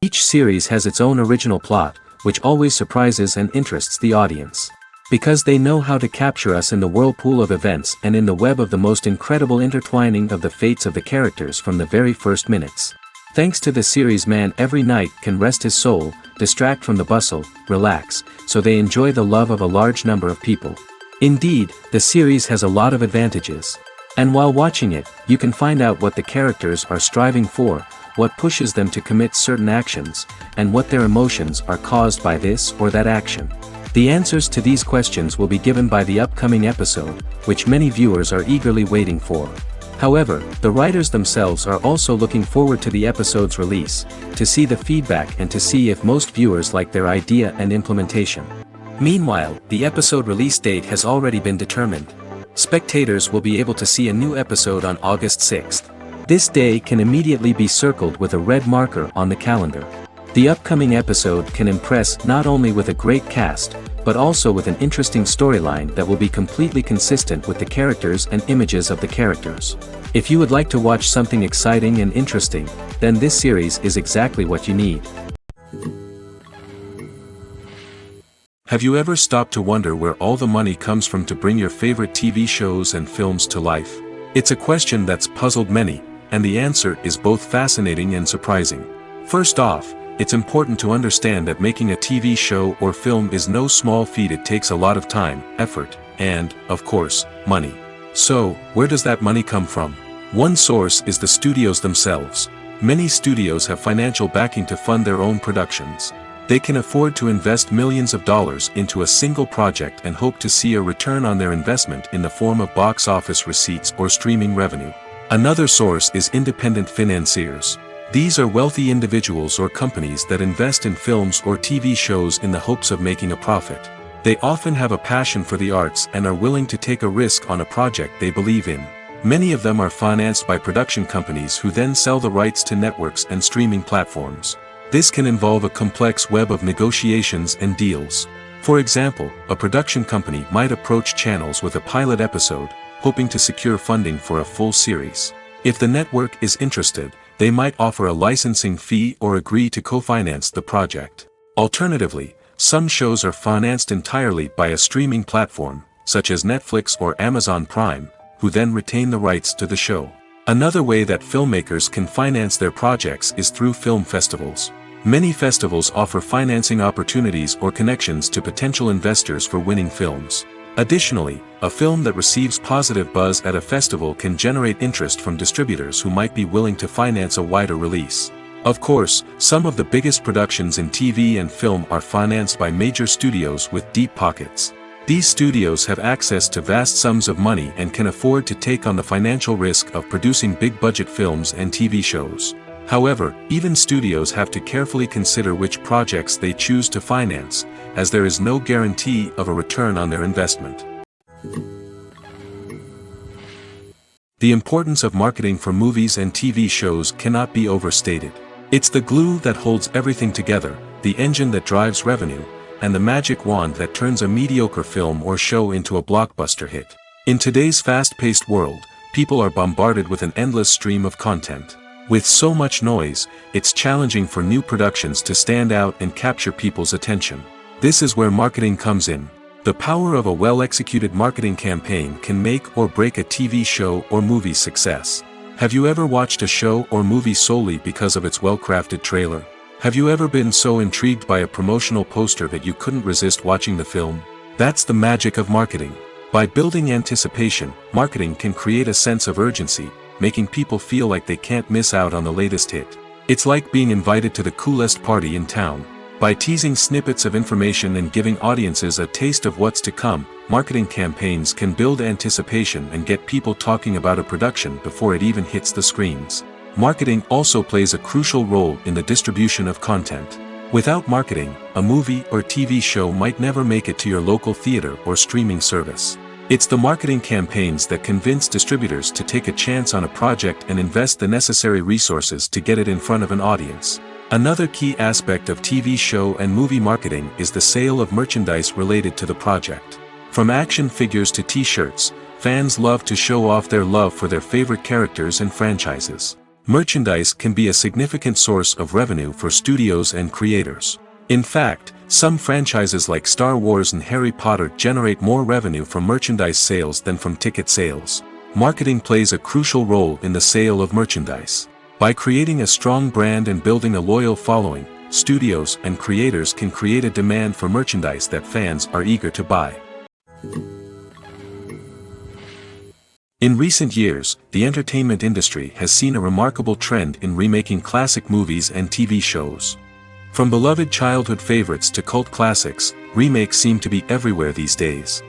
Each series has its own original plot, which always surprises and interests the audience. Because they know how to capture us in the whirlpool of events and in the web of the most incredible intertwining of the fates of the characters from the very first minutes. Thanks to the series, man every night can rest his soul, distract from the bustle, relax, so they enjoy the love of a large number of people. Indeed, the series has a lot of advantages. And while watching it, you can find out what the characters are striving for, what pushes them to commit certain actions, and what their emotions are caused by this or that action. The answers to these questions will be given by the upcoming episode, which many viewers are eagerly waiting for. However, the writers themselves are also looking forward to the episode's release, to see the feedback and to see if most viewers like their idea and implementation. Meanwhile, the episode release date has already been determined. Spectators will be able to see a new episode on August 6th. This day can immediately be circled with a red marker on the calendar. The upcoming episode can impress not only with a great cast, but also with an interesting storyline that will be completely consistent with the characters and images of the characters. If you would like to watch something exciting and interesting, then this series is exactly what you need. Have you ever stopped to wonder where all the money comes from to bring your favorite TV shows and films to life? It's a question that's puzzled many, and the answer is both fascinating and surprising. First off, it's important to understand that making a TV show or film is no small feat. It takes a lot of time, effort, and, of course, money. So, where does that money come from? One source is the studios themselves. Many studios have financial backing to fund their own productions. They can afford to invest millions of dollars into a single project and hope to see a return on their investment in the form of box office receipts or streaming revenue. Another source is independent financiers. These are wealthy individuals or companies that invest in films or TV shows in the hopes of making a profit. They often have a passion for the arts and are willing to take a risk on a project they believe in. Many of them are financed by production companies who then sell the rights to networks and streaming platforms. This can involve a complex web of negotiations and deals. For example, a production company might approach channels with a pilot episode, hoping to secure funding for a full series. If the network is interested, they might offer a licensing fee or agree to co-finance the project. Alternatively, some shows are financed entirely by a streaming platform, such as Netflix or Amazon Prime, who then retain the rights to the show. Another way that filmmakers can finance their projects is through film festivals. Many festivals offer financing opportunities or connections to potential investors for winning films. Additionally, a film that receives positive buzz at a festival can generate interest from distributors who might be willing to finance a wider release. Of course, some of the biggest productions in TV and film are financed by major studios with deep pockets. These studios have access to vast sums of money and can afford to take on the financial risk of producing big-budget films and TV shows. However, even studios have to carefully consider which projects they choose to finance, as there is no guarantee of a return on their investment. The importance of marketing for movies and TV shows cannot be overstated. It's the glue that holds everything together, the engine that drives revenue, and the magic wand that turns a mediocre film or show into a blockbuster hit. In today's fast-paced world, people are bombarded with an endless stream of content. With so much noise, it's challenging for new productions to stand out and capture people's attention. This is where marketing comes in. The power of a well-executed marketing campaign can make or break a TV show or movie's success. Have you ever watched a show or movie solely because of its well-crafted trailer? Have you ever been so intrigued by a promotional poster that you couldn't resist watching the film? That's the magic of marketing. By building anticipation, marketing can create a sense of urgency, making people feel like they can't miss out on the latest hit. It's like being invited to the coolest party in town. By teasing snippets of information and giving audiences a taste of what's to come, marketing campaigns can build anticipation and get people talking about a production before it even hits the screens. Marketing also plays a crucial role in the distribution of content. Without marketing, a movie or TV show might never make it to your local theater or streaming service. It's the marketing campaigns that convince distributors to take a chance on a project and invest the necessary resources to get it in front of an audience. Another key aspect of TV show and movie marketing is the sale of merchandise related to the project. From action figures to t-shirts, fans love to show off their love for their favorite characters and franchises. Merchandise can be a significant source of revenue for studios and creators. In fact, some franchises like Star Wars and Harry Potter generate more revenue from merchandise sales than from ticket sales. Marketing plays a crucial role in the sale of merchandise. By creating a strong brand and building a loyal following, studios and creators can create a demand for merchandise that fans are eager to buy. In recent years, the entertainment industry has seen a remarkable trend in remaking classic movies and TV shows. From beloved childhood favorites to cult classics, remakes seem to be everywhere these days.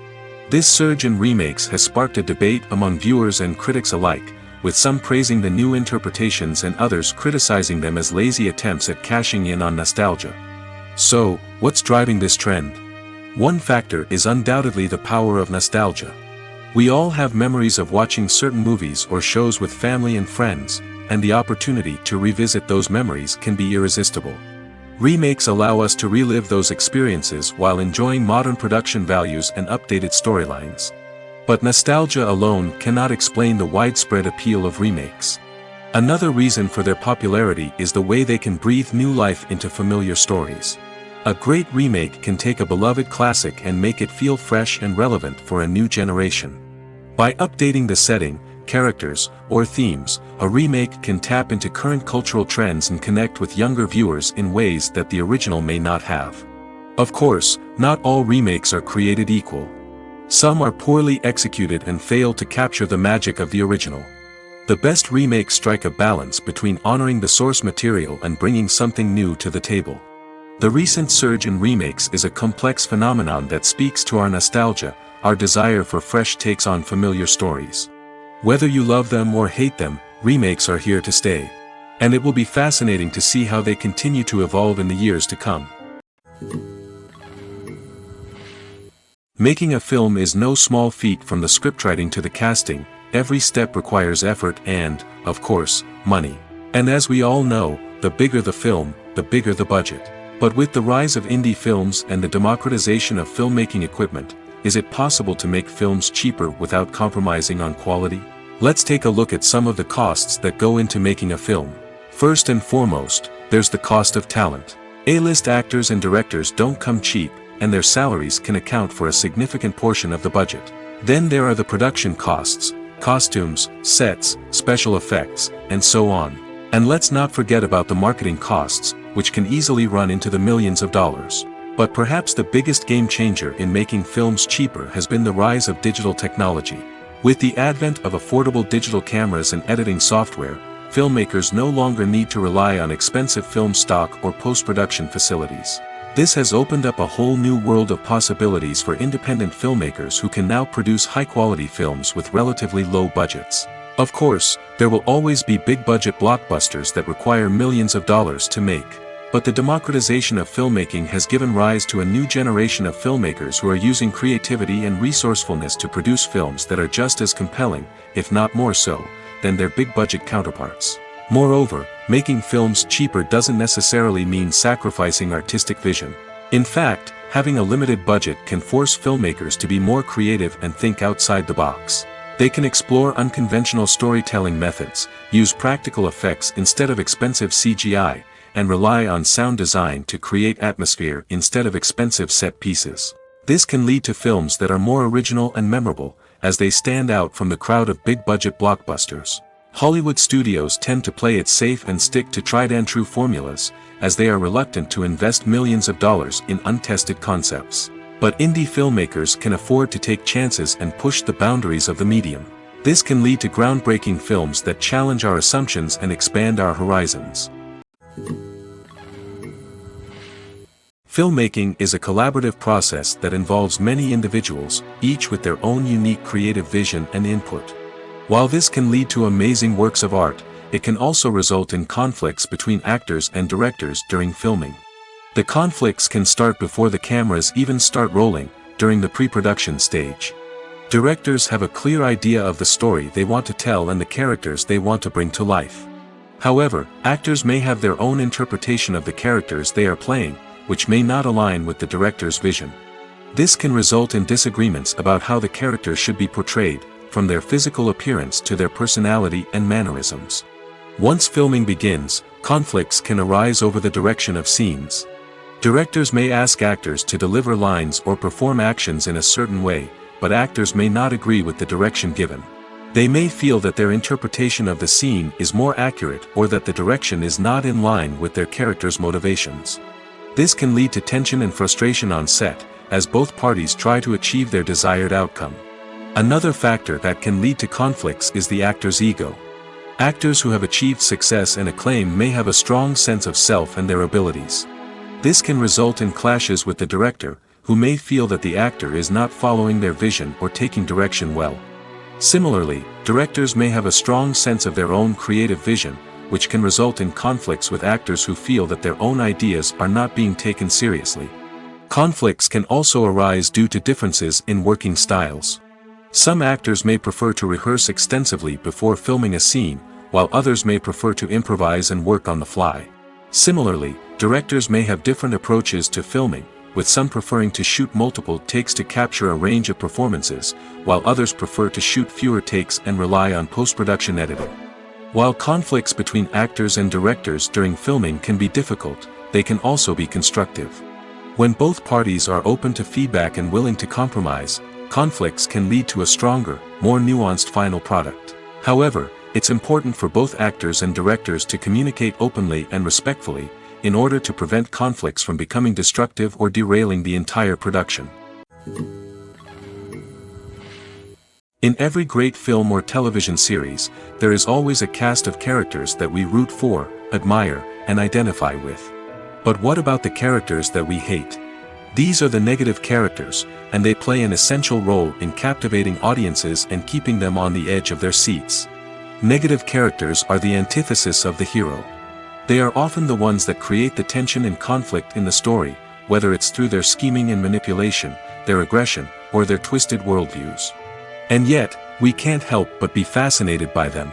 This surge in remakes has sparked a debate among viewers and critics alike, with some praising the new interpretations and others criticizing them as lazy attempts at cashing in on nostalgia. So, what's driving this trend? One factor is undoubtedly the power of nostalgia. We all have memories of watching certain movies or shows with family and friends, and the opportunity to revisit those memories can be irresistible. Remakes allow us to relive those experiences while enjoying modern production values and updated storylines. But nostalgia alone cannot explain the widespread appeal of remakes. Another reason for their popularity is the way they can breathe new life into familiar stories. A great remake can take a beloved classic and make it feel fresh and relevant for a new generation. By updating the setting, characters, or themes, a remake can tap into current cultural trends and connect with younger viewers in ways that the original may not have. Of course, not all remakes are created equal. Some are poorly executed and fail to capture the magic of the original. The best remakes strike a balance between honoring the source material and bringing something new to the table. The recent surge in remakes is a complex phenomenon that speaks to our nostalgia, our desire for fresh takes on familiar stories. Whether you love them or hate them, remakes are here to stay. And it will be fascinating to see how they continue to evolve in the years to come. Making a film is no small feat. From the scriptwriting to the casting, every step requires effort and, of course, money. And as we all know, the bigger the film, the bigger the budget. But with the rise of indie films and the democratization of filmmaking equipment, is it possible to make films cheaper without compromising on quality? Let's take a look at some of the costs that go into making a film. First and foremost, there's the cost of talent. A-list actors and directors don't come cheap, and their salaries can account for a significant portion of the budget. Then there are the production costs, costumes, sets, special effects, and so on. And let's not forget about the marketing costs, which can easily run into the millions of dollars. But perhaps the biggest game changer in making films cheaper has been the rise of digital technology. With the advent of affordable digital cameras and editing software, filmmakers no longer need to rely on expensive film stock or post-production facilities. This has opened up a whole new world of possibilities for independent filmmakers who can now produce high-quality films with relatively low budgets. Of course, there will always be big-budget blockbusters that require millions of dollars to make. But the democratization of filmmaking has given rise to a new generation of filmmakers who are using creativity and resourcefulness to produce films that are just as compelling, if not more so, than their big-budget counterparts. Moreover, making films cheaper doesn't necessarily mean sacrificing artistic vision. In fact, having a limited budget can force filmmakers to be more creative and think outside the box. They can explore unconventional storytelling methods, use practical effects instead of expensive CGI, and rely on sound design to create atmosphere instead of expensive set pieces. This can lead to films that are more original and memorable, as they stand out from the crowd of big-budget blockbusters. Hollywood studios tend to play it safe and stick to tried-and-true formulas, as they are reluctant to invest millions of dollars in untested concepts. But indie filmmakers can afford to take chances and push the boundaries of the medium. This can lead to groundbreaking films that challenge our assumptions and expand our horizons. Filmmaking is a collaborative process that involves many individuals, each with their own unique creative vision and input. While this can lead to amazing works of art, it can also result in conflicts between actors and directors during filming. The conflicts can start before the cameras even start rolling, during the pre-production stage. Directors have a clear idea of the story they want to tell and the characters they want to bring to life. However, actors may have their own interpretation of the characters they are playing, which may not align with the director's vision. This can result in disagreements about how the characters should be portrayed, from their physical appearance to their personality and mannerisms. Once filming begins, conflicts can arise over the direction of scenes. Directors may ask actors to deliver lines or perform actions in a certain way, but actors may not agree with the direction given. They may feel that their interpretation of the scene is more accurate or that the direction is not in line with their character's motivations. This can lead to tension and frustration on set, as both parties try to achieve their desired outcome. Another factor that can lead to conflicts is the actor's ego. Actors who have achieved success and acclaim may have a strong sense of self and their abilities. This can result in clashes with the director, who may feel that the actor is not following their vision or taking direction well. Similarly, directors may have a strong sense of their own creative vision, which can result in conflicts with actors who feel that their own ideas are not being taken seriously. Conflicts can also arise due to differences in working styles. Some actors may prefer to rehearse extensively before filming a scene, while others may prefer to improvise and work on the fly. Similarly, directors may have different approaches to filming, with some preferring to shoot multiple takes to capture a range of performances, while others prefer to shoot fewer takes and rely on post-production editing. While conflicts between actors and directors during filming can be difficult, they can also be constructive. When both parties are open to feedback and willing to compromise, conflicts can lead to a stronger, more nuanced final product. However, it's important for both actors and directors to communicate openly and respectfully, in order to prevent conflicts from becoming destructive or derailing the entire production. In every great film or television series, there is always a cast of characters that we root for, admire, and identify with. But what about the characters that we hate? These are the negative characters, and they play an essential role in captivating audiences and keeping them on the edge of their seats. Negative characters are the antithesis of the hero. They are often the ones that create the tension and conflict in the story, whether it's through their scheming and manipulation, their aggression, or their twisted worldviews. And yet, we can't help but be fascinated by them.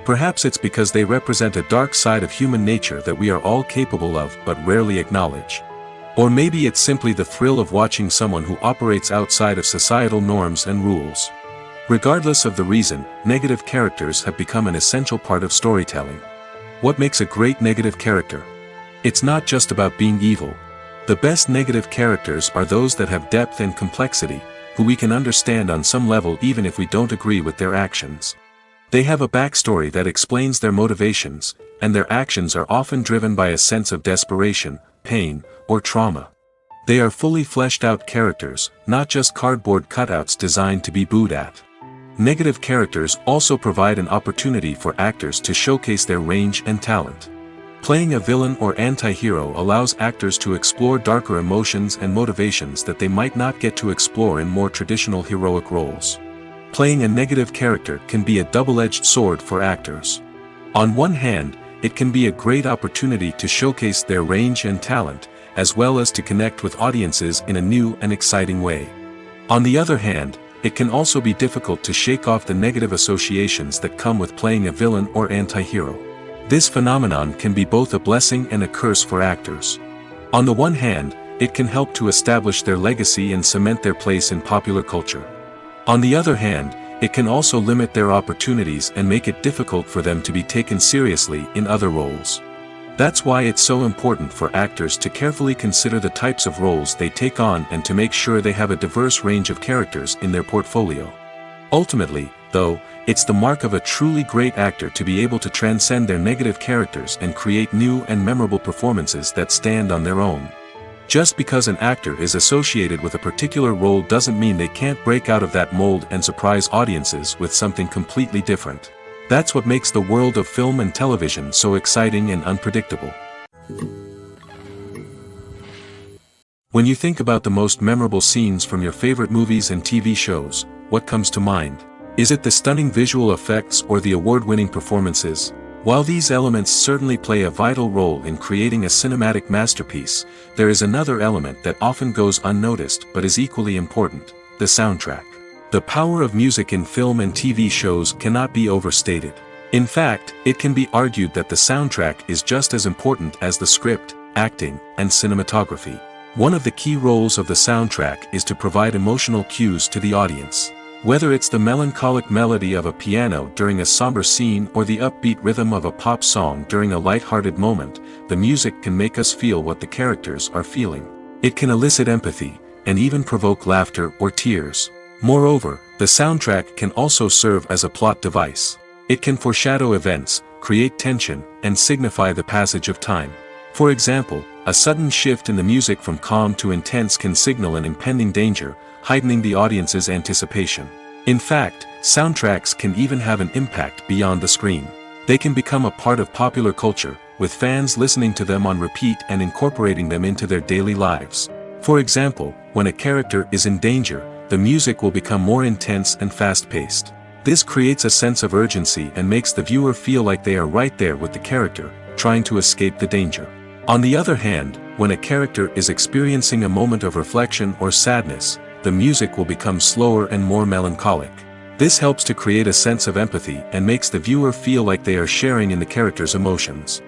Perhaps it's because they represent a dark side of human nature that we are all capable of but rarely acknowledge. Or maybe it's simply the thrill of watching someone who operates outside of societal norms and rules. Regardless of the reason, negative characters have become an essential part of storytelling. What makes a great negative character? It's not just about being evil. The best negative characters are those that have depth and complexity, who we can understand on some level even if we don't agree with their actions. They have a backstory that explains their motivations, and their actions are often driven by a sense of desperation, pain, or trauma. They are fully fleshed out characters, not just cardboard cutouts designed to be booed at. Negative characters also provide an opportunity for actors to showcase their range and talent. Playing a villain or anti-hero allows actors to explore darker emotions and motivations that they might not get to explore in more traditional heroic roles. Playing a negative character can be a double-edged sword for actors. On one hand, it can be a great opportunity to showcase their range and talent, as well as to connect with audiences in a new and exciting way. On the other hand, it can also be difficult to shake off the negative associations that come with playing a villain or anti-hero. This phenomenon can be both a blessing and a curse for actors. On the one hand, it can help to establish their legacy and cement their place in popular culture. On the other hand, it can also limit their opportunities and make it difficult for them to be taken seriously in other roles. That's why it's so important for actors to carefully consider the types of roles they take on and to make sure they have a diverse range of characters in their portfolio. Ultimately, though, it's the mark of a truly great actor to be able to transcend their negative characters and create new and memorable performances that stand on their own. Just because an actor is associated with a particular role doesn't mean they can't break out of that mold and surprise audiences with something completely different. That's what makes the world of film and television so exciting and unpredictable. When you think about the most memorable scenes from your favorite movies and TV shows, what comes to mind? Is it the stunning visual effects or the award-winning performances? While these elements certainly play a vital role in creating a cinematic masterpiece, there is another element that often goes unnoticed but is equally important: the soundtrack. The power of music in film and TV shows cannot be overstated. In fact, it can be argued that the soundtrack is just as important as the script, acting, and cinematography. One of the key roles of the soundtrack is to provide emotional cues to the audience. Whether it's the melancholic melody of a piano during a somber scene or the upbeat rhythm of a pop song during a light-hearted moment, the music can make us feel what the characters are feeling. It can elicit empathy, and even provoke laughter or tears. Moreover, the soundtrack can also serve as a plot device. It can foreshadow events, create tension, and signify the passage of time. For example, a sudden shift in the music from calm to intense can signal an impending danger, heightening the audience's anticipation. In fact, soundtracks can even have an impact beyond the screen. They can become a part of popular culture, with fans listening to them on repeat and incorporating them into their daily lives. For example, when a character is in danger, the music will become more intense and fast-paced. This creates a sense of urgency and makes the viewer feel like they are right there with the character, trying to escape the danger. On the other hand, when a character is experiencing a moment of reflection or sadness, the music will become slower and more melancholic. This helps to create a sense of empathy and makes the viewer feel like they are sharing in the character's emotions.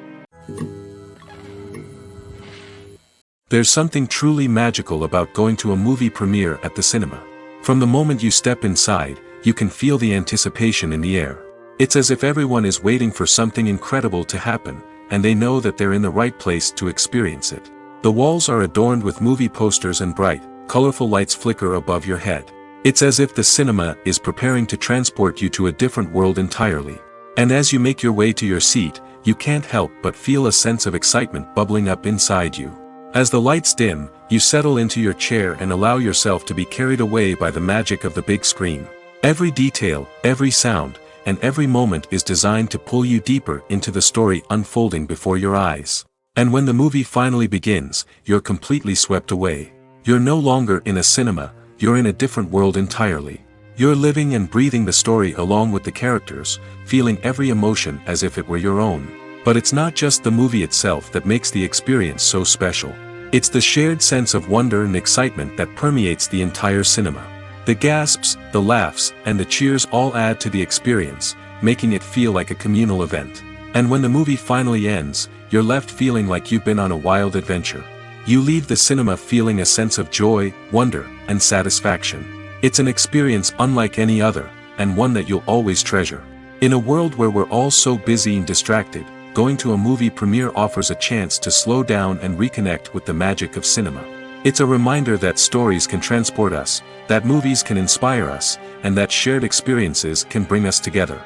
There's something truly magical about going to a movie premiere at the cinema. From the moment you step inside, you can feel the anticipation in the air. It's as if everyone is waiting for something incredible to happen, and they know that they're in the right place to experience it. The walls are adorned with movie posters and bright, colorful lights flicker above your head. It's as if the cinema is preparing to transport you to a different world entirely. And as you make your way to your seat, you can't help but feel a sense of excitement bubbling up inside you. As the lights dim, you settle into your chair and allow yourself to be carried away by the magic of the big screen. Every detail, every sound, and every moment is designed to pull you deeper into the story unfolding before your eyes. And when the movie finally begins, you're completely swept away. You're no longer in a cinema, you're in a different world entirely. You're living and breathing the story along with the characters, feeling every emotion as if it were your own. But it's not just the movie itself that makes the experience so special. It's the shared sense of wonder and excitement that permeates the entire cinema. The gasps, the laughs, and the cheers all add to the experience, making it feel like a communal event. And when the movie finally ends, you're left feeling like you've been on a wild adventure. You leave the cinema feeling a sense of joy, wonder, and satisfaction. It's an experience unlike any other, and one that you'll always treasure. In a world where we're all so busy and distracted, going to a movie premiere offers a chance to slow down and reconnect with the magic of cinema. It's a reminder that stories can transport us, that movies can inspire us, and that shared experiences can bring us together.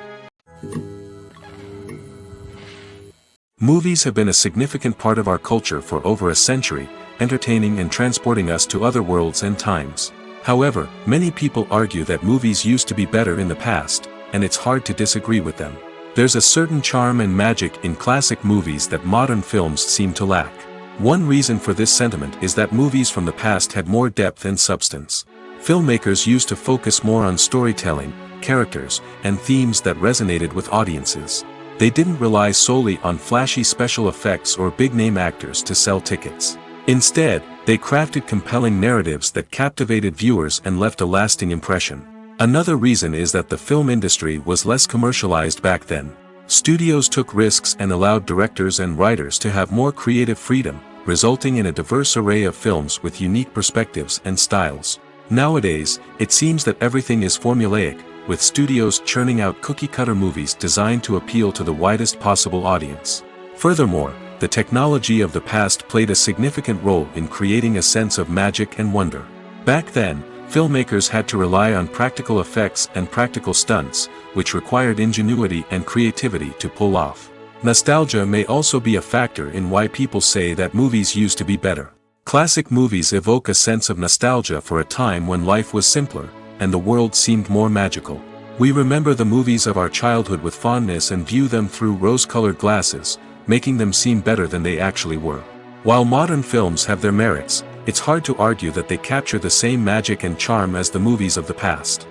Movies have been a significant part of our culture for over a century, entertaining and transporting us to other worlds and times. However, many people argue that movies used to be better in the past, and it's hard to disagree with them. There's a certain charm and magic in classic movies that modern films seem to lack. One reason for this sentiment is that movies from the past had more depth and substance. Filmmakers used to focus more on storytelling, characters, and themes that resonated with audiences. They didn't rely solely on flashy special effects or big-name actors to sell tickets. Instead, they crafted compelling narratives that captivated viewers and left a lasting impression. Another reason is that the film industry was less commercialized back then. Studios took risks and allowed directors and writers to have more creative freedom, resulting in a diverse array of films with unique perspectives and styles. Nowadays, it seems that everything is formulaic, with studios churning out cookie-cutter movies designed to appeal to the widest possible audience. Furthermore, the technology of the past played a significant role in creating a sense of magic and wonder. Back then, filmmakers had to rely on practical effects and practical stunts, which required ingenuity and creativity to pull off. Nostalgia may also be a factor in why people say that movies used to be better. Classic movies evoke a sense of nostalgia for a time when life was simpler, and the world seemed more magical. We remember the movies of our childhood with fondness and view them through rose-colored glasses, making them seem better than they actually were. While modern films have their merits, it's hard to argue that they capture the same magic and charm as the movies of the past.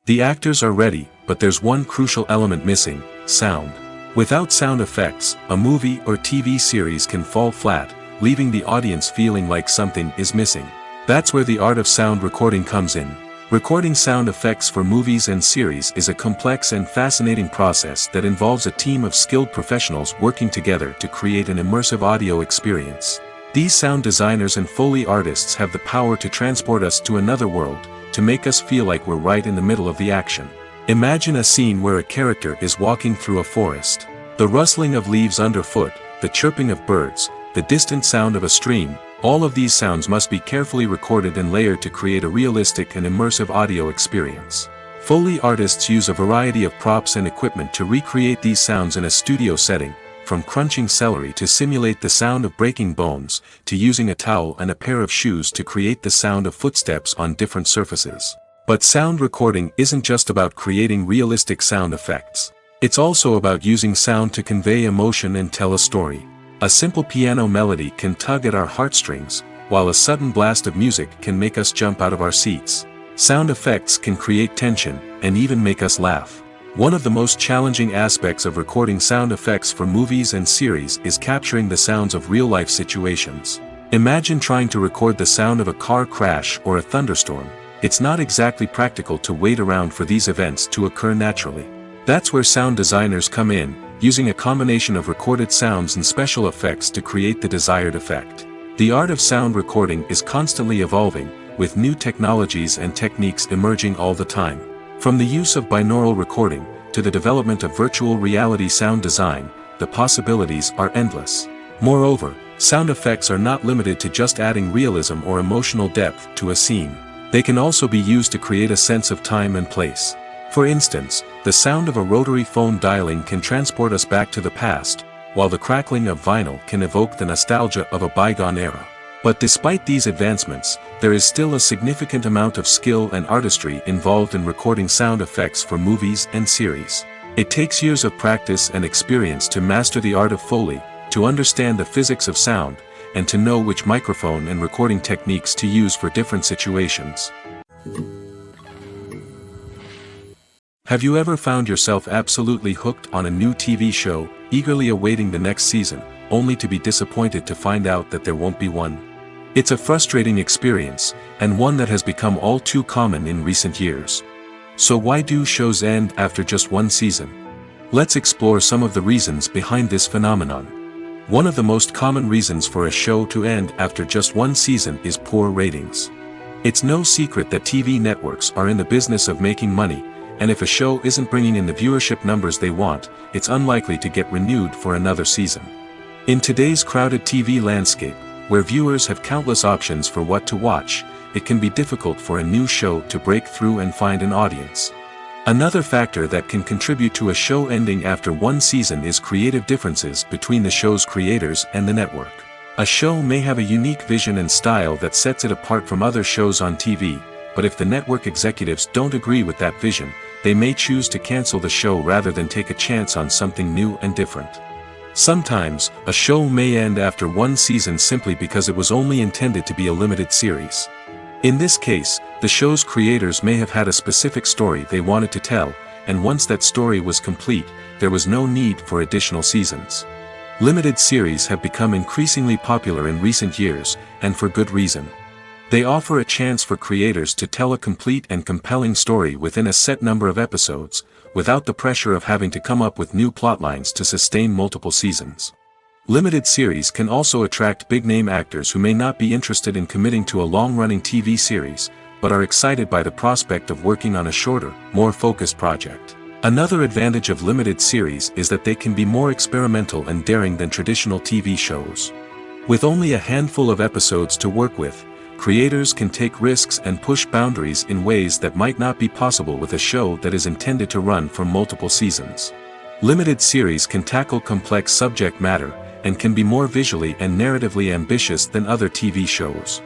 The actors are ready, but there's one crucial element missing: sound. Without sound effects, a movie or TV series can fall flat, leaving the audience feeling like something is missing. That's where the art of sound recording comes in. Recording sound effects for movies and series is a complex and fascinating process that involves a team of skilled professionals working together to create an immersive audio experience. These sound designers and Foley artists have the power to transport us to another world, to make us feel like we're right in the middle of the action. Imagine a scene where a character is walking through a forest. The rustling of leaves underfoot, the chirping of birds, the distant sound of a stream, all of these sounds must be carefully recorded and layered to create a realistic and immersive audio experience. Foley artists use a variety of props and equipment to recreate these sounds in a studio setting, from crunching celery to simulate the sound of breaking bones, to using a towel and a pair of shoes to create the sound of footsteps on different surfaces. But sound recording isn't just about creating realistic sound effects. It's also about using sound to convey emotion and tell a story. A simple piano melody can tug at our heartstrings, while a sudden blast of music can make us jump out of our seats. Sound effects can create tension, and even make us laugh. One of the most challenging aspects of recording sound effects for movies and series is capturing the sounds of real-life situations. Imagine trying to record the sound of a car crash or a thunderstorm. It's not exactly practical to wait around for these events to occur naturally. That's where sound designers come in, using a combination of recorded sounds and special effects to create the desired effect. The art of sound recording is constantly evolving, with new technologies and techniques emerging all the time. From the use of binaural recording, to the development of virtual reality sound design, the possibilities are endless. Moreover, sound effects are not limited to just adding realism or emotional depth to a scene. They can also be used to create a sense of time and place. For instance, the sound of a rotary phone dialing can transport us back to the past, while the crackling of vinyl can evoke the nostalgia of a bygone era. But despite these advancements, there is still a significant amount of skill and artistry involved in recording sound effects for movies and series. It takes years of practice and experience to master the art of Foley, to understand the physics of sound, and to know which microphone and recording techniques to use for different situations. Have you ever found yourself absolutely hooked on a new TV show, eagerly awaiting the next season, only to be disappointed to find out that there won't be one? It's a frustrating experience, and one that has become all too common in recent years. So why do shows end after just one season? Let's explore some of the reasons behind this phenomenon. One of the most common reasons for a show to end after just one season is poor ratings. It's no secret that TV networks are in the business of making money, and if a show isn't bringing in the viewership numbers they want, it's unlikely to get renewed for another season. In today's crowded TV landscape, where viewers have countless options for what to watch, it can be difficult for a new show to break through and find an audience. Another factor that can contribute to a show ending after one season is creative differences between the show's creators and the network. A show may have a unique vision and style that sets it apart from other shows on TV, but if the network executives don't agree with that vision, they may choose to cancel the show rather than take a chance on something new and different. Sometimes, a show may end after one season simply because it was only intended to be a limited series. In this case, the show's creators may have had a specific story they wanted to tell, and once that story was complete, there was no need for additional seasons. Limited series have become increasingly popular in recent years, and for good reason. They offer a chance for creators to tell a complete and compelling story within a set number of episodes, without the pressure of having to come up with new plotlines to sustain multiple seasons. Limited series can also attract big-name actors who may not be interested in committing to a long-running TV series, but are excited by the prospect of working on a shorter, more focused project. Another advantage of limited series is that they can be more experimental and daring than traditional TV shows. With only a handful of episodes to work with, creators can take risks and push boundaries in ways that might not be possible with a show that is intended to run for multiple seasons. Limited series can tackle complex subject matter, and can be more visually and narratively ambitious than other TV shows.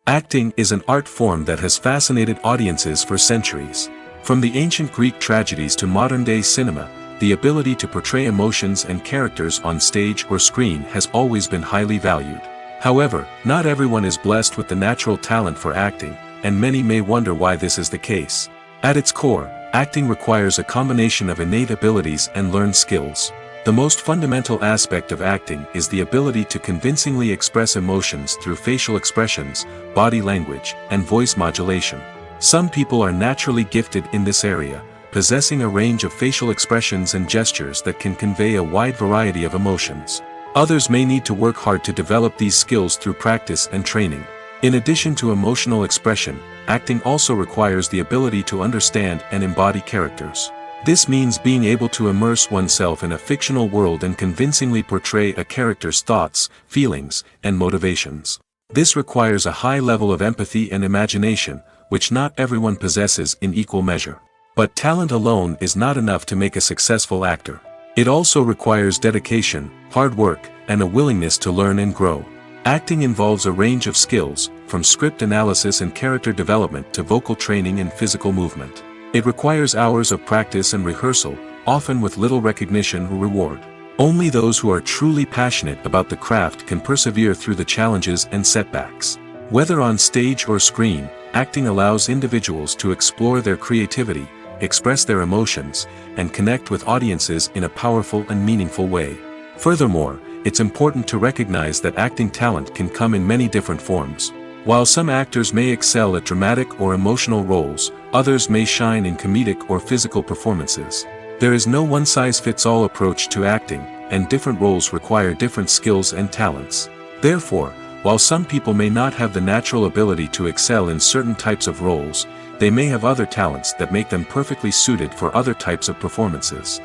Acting is an art form that has fascinated audiences for centuries. From the ancient Greek tragedies to modern-day cinema, the ability to portray emotions and characters on stage or screen has always been highly valued. However, not everyone is blessed with the natural talent for acting, and many may wonder why this is the case. At its core, acting requires a combination of innate abilities and learned skills. The most fundamental aspect of acting is the ability to convincingly express emotions through facial expressions, body language, and voice modulation. Some people are naturally gifted in this area, possessing a range of facial expressions and gestures that can convey a wide variety of emotions. Others may need to work hard to develop these skills through practice and training. In addition to emotional expression, acting also requires the ability to understand and embody characters. This means being able to immerse oneself in a fictional world and convincingly portray a character's thoughts, feelings, and motivations. This requires a high level of empathy and imagination, which not everyone possesses in equal measure. But talent alone is not enough to make a successful actor. It also requires dedication, hard work, and a willingness to learn and grow. Acting involves a range of skills, from script analysis and character development to vocal training and physical movement. It requires hours of practice and rehearsal, often with little recognition or reward. Only those who are truly passionate about the craft can persevere through the challenges and setbacks. Whether on stage or screen, acting allows individuals to explore their creativity, express their emotions, and connect with audiences in a powerful and meaningful way. Furthermore, it's important to recognize that acting talent can come in many different forms. While some actors may excel at dramatic or emotional roles, others may shine in comedic or physical performances. There is no one-size-fits-all approach to acting, and different roles require different skills and talents. Therefore, while some people may not have the natural ability to excel in certain types of roles, they may have other talents that make them perfectly suited for other types of performances.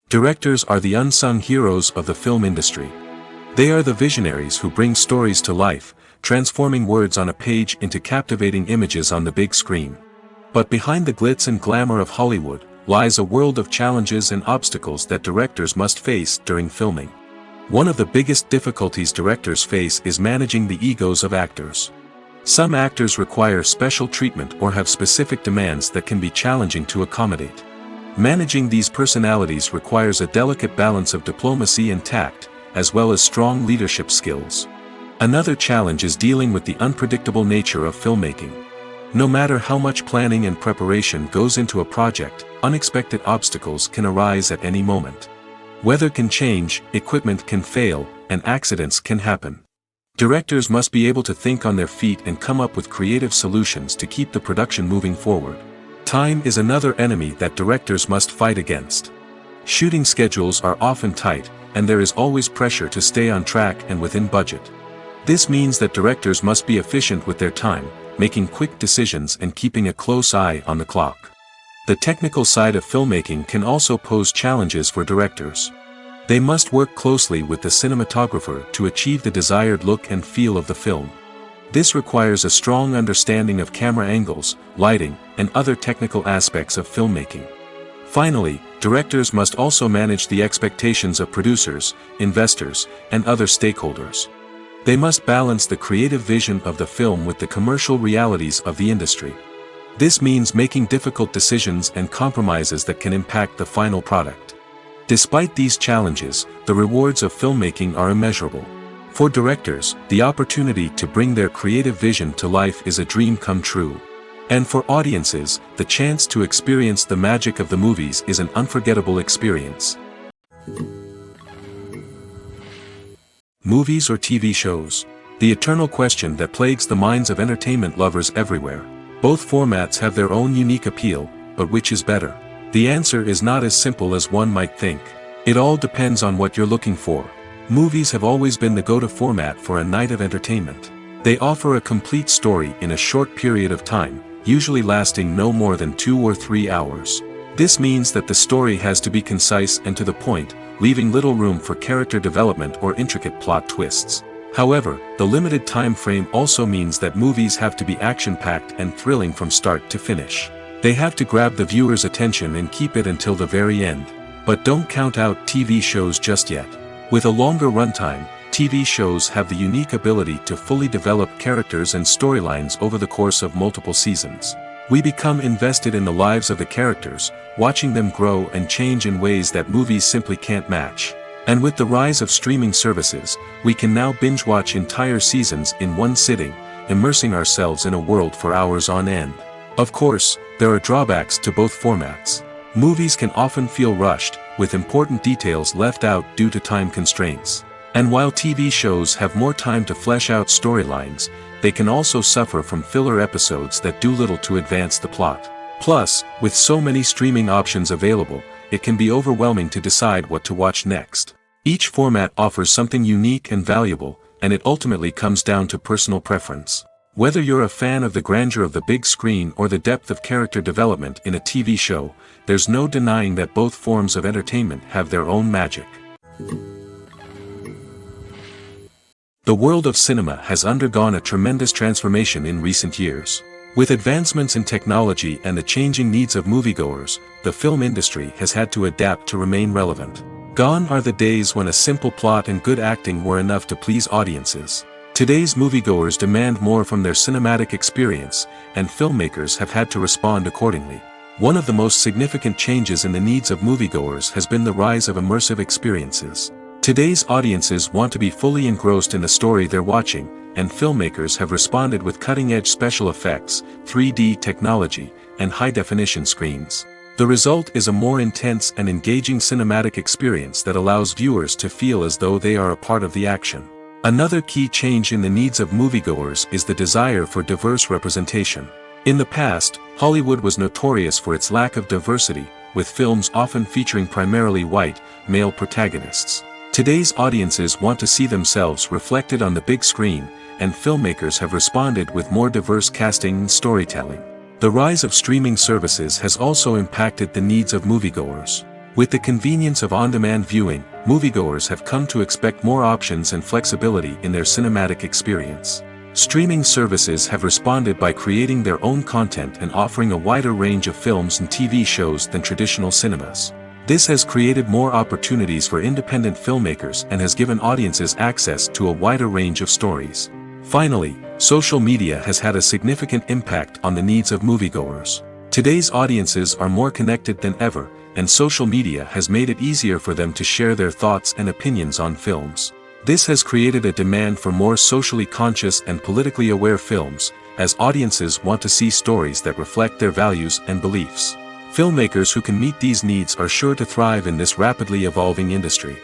Directors are the unsung heroes of the film industry. They are the visionaries who bring stories to life, transforming words on a page into captivating images on the big screen. But behind the glitz and glamour of Hollywood, lies a world of challenges and obstacles that directors must face during filming. One of the biggest difficulties directors face is managing the egos of actors. Some actors require special treatment or have specific demands that can be challenging to accommodate. Managing these personalities requires a delicate balance of diplomacy and tact, as well as strong leadership skills. Another challenge is dealing with the unpredictable nature of filmmaking. No matter how much planning and preparation goes into a project, unexpected obstacles can arise at any moment. Weather can change, equipment can fail, and accidents can happen. Directors must be able to think on their feet and come up with creative solutions to keep the production moving forward. Time is another enemy that directors must fight against. Shooting schedules are often tight, and there is always pressure to stay on track and within budget. This means that directors must be efficient with their time, making quick decisions and keeping a close eye on the clock. The technical side of filmmaking can also pose challenges for directors. They must work closely with the cinematographer to achieve the desired look and feel of the film. This requires a strong understanding of camera angles, lighting, and other technical aspects of filmmaking. Finally, directors must also manage the expectations of producers, investors, and other stakeholders. They must balance the creative vision of the film with the commercial realities of the industry. This means making difficult decisions and compromises that can impact the final product. Despite these challenges, the rewards of filmmaking are immeasurable. For directors, the opportunity to bring their creative vision to life is a dream come true. And for audiences, the chance to experience the magic of the movies is an unforgettable experience. Movies or TV shows? The eternal question that plagues the minds of entertainment lovers everywhere. Both formats have their own unique appeal, but which is better? The answer is not as simple as one might think. It all depends on what you're looking for. Movies have always been the go-to format for a night of entertainment. They offer a complete story in a short period of time, usually lasting no more than 2 or 3 hours. This means that the story has to be concise and to the point, leaving little room for character development or intricate plot twists. However, the limited time frame also means that movies have to be action-packed and thrilling from start to finish. They have to grab the viewer's attention and keep it until the very end. But don't count out TV shows just yet. With a longer runtime, TV shows have the unique ability to fully develop characters and storylines over the course of multiple seasons. We become invested in the lives of the characters, watching them grow and change in ways that movies simply can't match. And with the rise of streaming services, we can now binge-watch entire seasons in one sitting, immersing ourselves in a world for hours on end. Of course, there are drawbacks to both formats. Movies can often feel rushed, with important details left out due to time constraints. And while TV shows have more time to flesh out storylines, they can also suffer from filler episodes that do little to advance the plot. Plus, with so many streaming options available, it can be overwhelming to decide what to watch next. Each format offers something unique and valuable, and it ultimately comes down to personal preference. Whether you're a fan of the grandeur of the big screen or the depth of character development in a TV show, there's no denying that both forms of entertainment have their own magic. The world of cinema has undergone a tremendous transformation in recent years. With advancements in technology and the changing needs of moviegoers, the film industry has had to adapt to remain relevant. Gone are the days when a simple plot and good acting were enough to please audiences. Today's moviegoers demand more from their cinematic experience, and filmmakers have had to respond accordingly. One of the most significant changes in the needs of moviegoers has been the rise of immersive experiences. Today's audiences want to be fully engrossed in the story they're watching, and filmmakers have responded with cutting-edge special effects, 3D technology, and high-definition screens. The result is a more intense and engaging cinematic experience that allows viewers to feel as though they are a part of the action. Another key change in the needs of moviegoers is the desire for diverse representation. In the past, Hollywood was notorious for its lack of diversity, with films often featuring primarily white, male protagonists. Today's audiences want to see themselves reflected on the big screen, and filmmakers have responded with more diverse casting and storytelling. The rise of streaming services has also impacted the needs of moviegoers. With the convenience of on-demand viewing, moviegoers have come to expect more options and flexibility in their cinematic experience. Streaming services have responded by creating their own content and offering a wider range of films and TV shows than traditional cinemas. This has created more opportunities for independent filmmakers and has given audiences access to a wider range of stories. Finally, social media has had a significant impact on the needs of moviegoers. Today's audiences are more connected than ever, and social media has made it easier for them to share their thoughts and opinions on films. This has created a demand for more socially conscious and politically aware films, as audiences want to see stories that reflect their values and beliefs. Filmmakers who can meet these needs are sure to thrive in this rapidly evolving industry.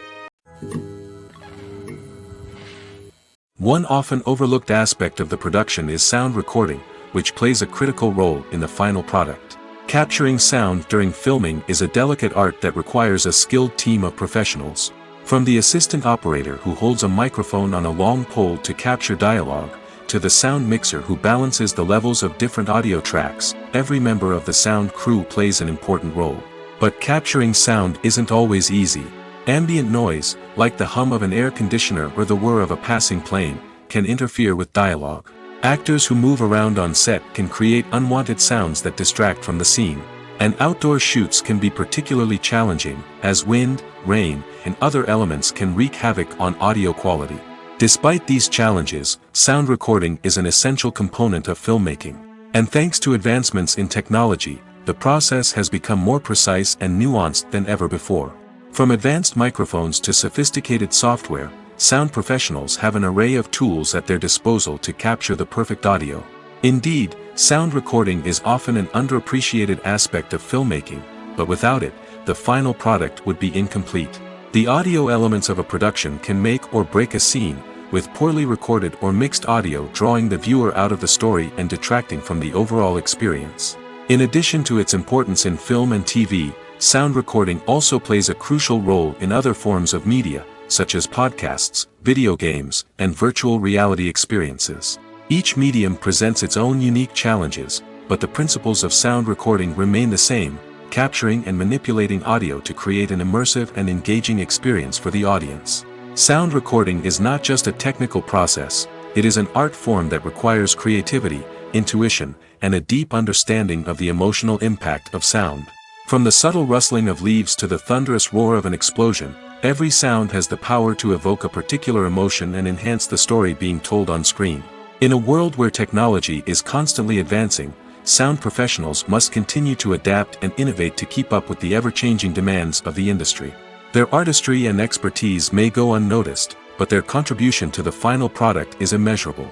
One often overlooked aspect of the production is sound recording, which plays a critical role in the final product. Capturing sound during filming is a delicate art that requires a skilled team of professionals. From the assistant operator who holds a microphone on a long pole to capture dialogue, to the sound mixer who balances the levels of different audio tracks, every member of the sound crew plays an important role. But capturing sound isn't always easy. Ambient noise, like the hum of an air conditioner or the whir of a passing plane, can interfere with dialogue. Actors who move around on set can create unwanted sounds that distract from the scene. And outdoor shoots can be particularly challenging, as wind, rain, and other elements can wreak havoc on audio quality. Despite these challenges, sound recording is an essential component of filmmaking. And thanks to advancements in technology, the process has become more precise and nuanced than ever before. From advanced microphones to sophisticated software, sound professionals have an array of tools at their disposal to capture the perfect audio. Indeed, sound recording is often an underappreciated aspect of filmmaking, but without it, the final product would be incomplete. The audio elements of a production can make or break a scene, with poorly recorded or mixed audio drawing the viewer out of the story and detracting from the overall experience. In addition to its importance in film and TV, sound recording also plays a crucial role in other forms of media, such as podcasts, video games, and virtual reality experiences. Each medium presents its own unique challenges, but the principles of sound recording remain the same: capturing and manipulating audio to create an immersive and engaging experience for the audience. Sound recording is not just a technical process, it is an art form that requires creativity, intuition, and a deep understanding of the emotional impact of sound. From the subtle rustling of leaves to the thunderous roar of an explosion, every sound has the power to evoke a particular emotion and enhance the story being told on screen. In a world where technology is constantly advancing, sound professionals must continue to adapt and innovate to keep up with the ever-changing demands of the industry. Their artistry and expertise may go unnoticed, but their contribution to the final product is immeasurable.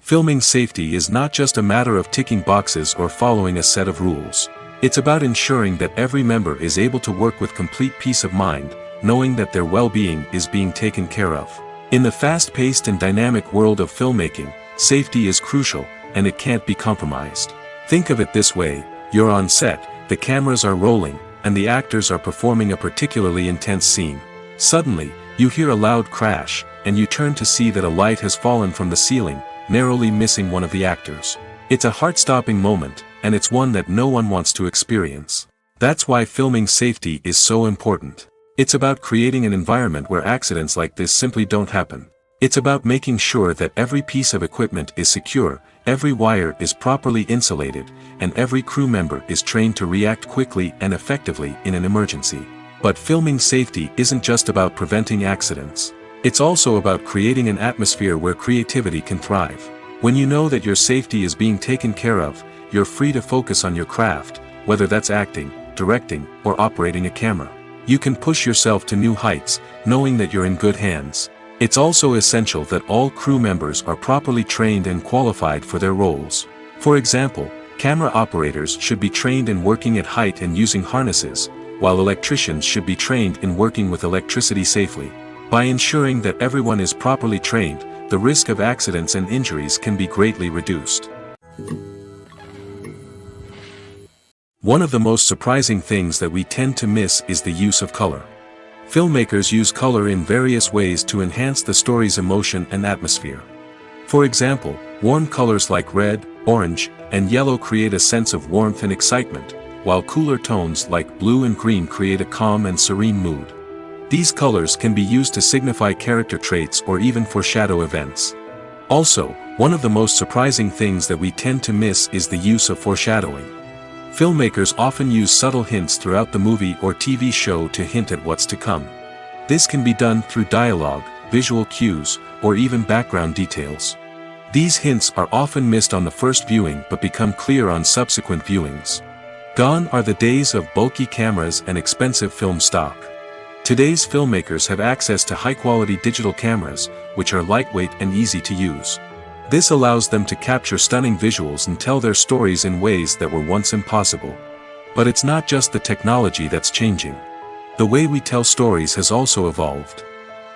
Filming safety is not just a matter of ticking boxes or following a set of rules. It's about ensuring that every member is able to work with complete peace of mind, knowing that their well-being is being taken care of. In the fast-paced and dynamic world of filmmaking, safety is crucial, and it can't be compromised. Think of it this way: you're on set, the cameras are rolling, and the actors are performing a particularly intense scene. Suddenly, you hear a loud crash, and you turn to see that a light has fallen from the ceiling, narrowly missing one of the actors. It's a heart-stopping moment, and it's one that no one wants to experience. That's why filming safety is so important. It's about creating an environment where accidents like this simply don't happen. It's about making sure that every piece of equipment is secure, every wire is properly insulated, and every crew member is trained to react quickly and effectively in an emergency. But filming safety isn't just about preventing accidents. It's also about creating an atmosphere where creativity can thrive. When you know that your safety is being taken care of, you're free to focus on your craft, whether that's acting, directing, or operating a camera. You can push yourself to new heights, knowing that you're in good hands. It's also essential that all crew members are properly trained and qualified for their roles. For example, camera operators should be trained in working at height and using harnesses, while electricians should be trained in working with electricity safely. By ensuring that everyone is properly trained, the risk of accidents and injuries can be greatly reduced. One of the most surprising things that we tend to miss is the use of color. Filmmakers use color in various ways to enhance the story's emotion and atmosphere. For example, warm colors like red, orange, and yellow create a sense of warmth and excitement, while cooler tones like blue and green create a calm and serene mood. These colors can be used to signify character traits or even foreshadow events. Also, one of the most surprising things that we tend to miss is the use of foreshadowing. Filmmakers often use subtle hints throughout the movie or TV show to hint at what's to come. This can be done through dialogue, visual cues, or even background details. These hints are often missed on the first viewing but become clear on subsequent viewings. Gone are the days of bulky cameras and expensive film stock. Today's filmmakers have access to high-quality digital cameras, which are lightweight and easy to use. This allows them to capture stunning visuals and tell their stories in ways that were once impossible. But it's not just the technology that's changing. The way we tell stories has also evolved.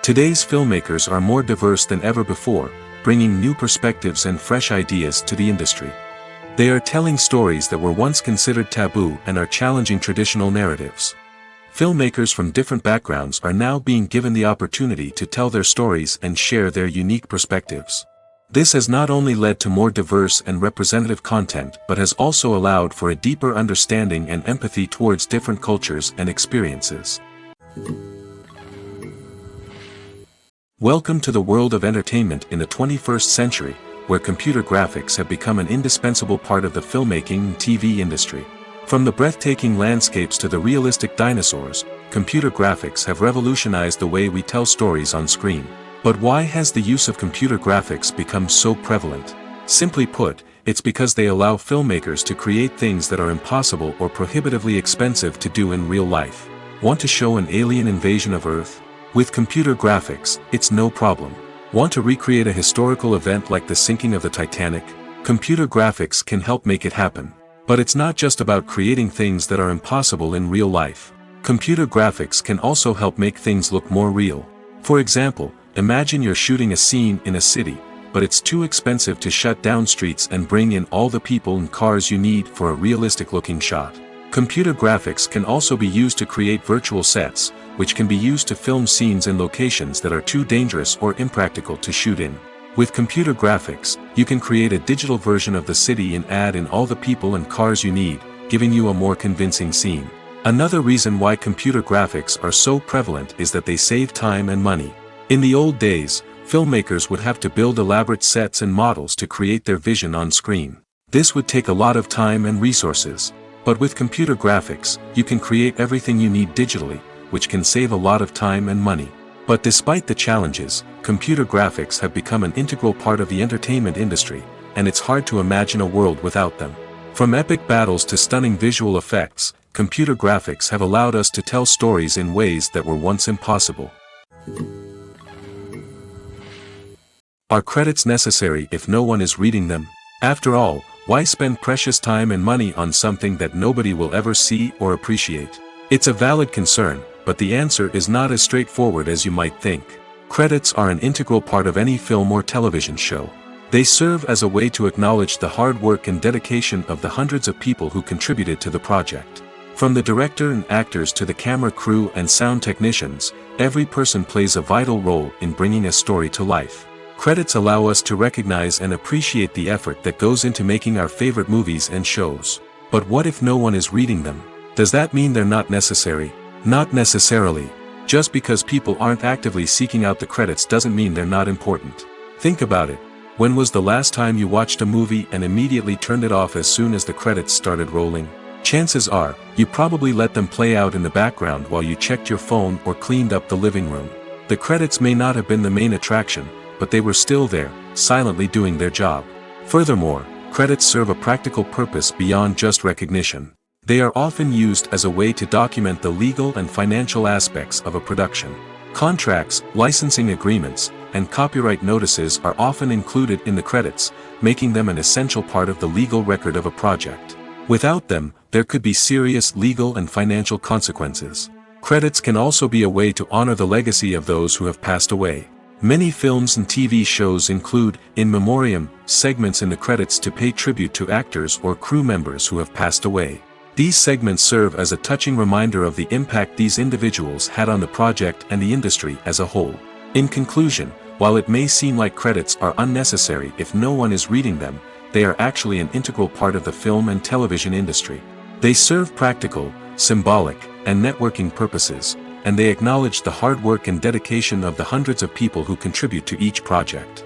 Today's filmmakers are more diverse than ever before, bringing new perspectives and fresh ideas to the industry. They are telling stories that were once considered taboo and are challenging traditional narratives. Filmmakers from different backgrounds are now being given the opportunity to tell their stories and share their unique perspectives. This has not only led to more diverse and representative content but has also allowed for a deeper understanding and empathy towards different cultures and experiences. Welcome to the world of entertainment in the 21st century, where computer graphics have become an indispensable part of the filmmaking and TV industry. From the breathtaking landscapes to the realistic dinosaurs, computer graphics have revolutionized the way we tell stories on screen. But why has the use of computer graphics become so prevalent? Simply put, it's because they allow filmmakers to create things that are impossible or prohibitively expensive to do in real life. Want to show an alien invasion of Earth? With computer graphics, it's no problem. Want to recreate a historical event like the sinking of the Titanic? Computer graphics can help make it happen. But it's not just about creating things that are impossible in real life. Computer graphics can also help make things look more real. For example, imagine you're shooting a scene in a city, but it's too expensive to shut down streets and bring in all the people and cars you need for a realistic-looking shot. Computer graphics can also be used to create virtual sets, which can be used to film scenes in locations that are too dangerous or impractical to shoot in. With computer graphics, you can create a digital version of the city and add in all the people and cars you need, giving you a more convincing scene. Another reason why computer graphics are so prevalent is that they save time and money. In the old days, filmmakers would have to build elaborate sets and models to create their vision on screen. This would take a lot of time and resources. But with computer graphics, you can create everything you need digitally, which can save a lot of time and money. But despite the challenges, computer graphics have become an integral part of the entertainment industry, and it's hard to imagine a world without them. From epic battles to stunning visual effects, computer graphics have allowed us to tell stories in ways that were once impossible. Are credits necessary if no one is reading them? After all, why spend precious time and money on something that nobody will ever see or appreciate? It's a valid concern, but the answer is not as straightforward as you might think. Credits are an integral part of any film or television show. They serve as a way to acknowledge the hard work and dedication of the hundreds of people who contributed to the project. From the director and actors to the camera crew and sound technicians, every person plays a vital role in bringing a story to life. Credits allow us to recognize and appreciate the effort that goes into making our favorite movies and shows. But what if no one is reading them? Does that mean they're not necessary? Not necessarily. Just because people aren't actively seeking out the credits doesn't mean they're not important. Think about it. When was the last time you watched a movie and immediately turned it off as soon as the credits started rolling? Chances are, you probably let them play out in the background while you checked your phone or cleaned up the living room. The credits may not have been the main attraction, but they were still there, silently doing their job. Furthermore, credits serve a practical purpose beyond just recognition. They are often used as a way to document the legal and financial aspects of a production. Contracts, licensing agreements, and copyright notices are often included in the credits, making them an essential part of the legal record of a project. Without them, there could be serious legal and financial consequences. Credits can also be a way to honor the legacy of those who have passed away. Many films and TV shows include, in memoriam, segments in the credits to pay tribute to actors or crew members who have passed away. These segments serve as a touching reminder of the impact these individuals had on the project and the industry as a whole. In conclusion, while it may seem like credits are unnecessary if no one is reading them, they are actually an integral part of the film and television industry. They serve practical, symbolic, and networking purposes, and they acknowledge the hard work and dedication of the hundreds of people who contribute to each project.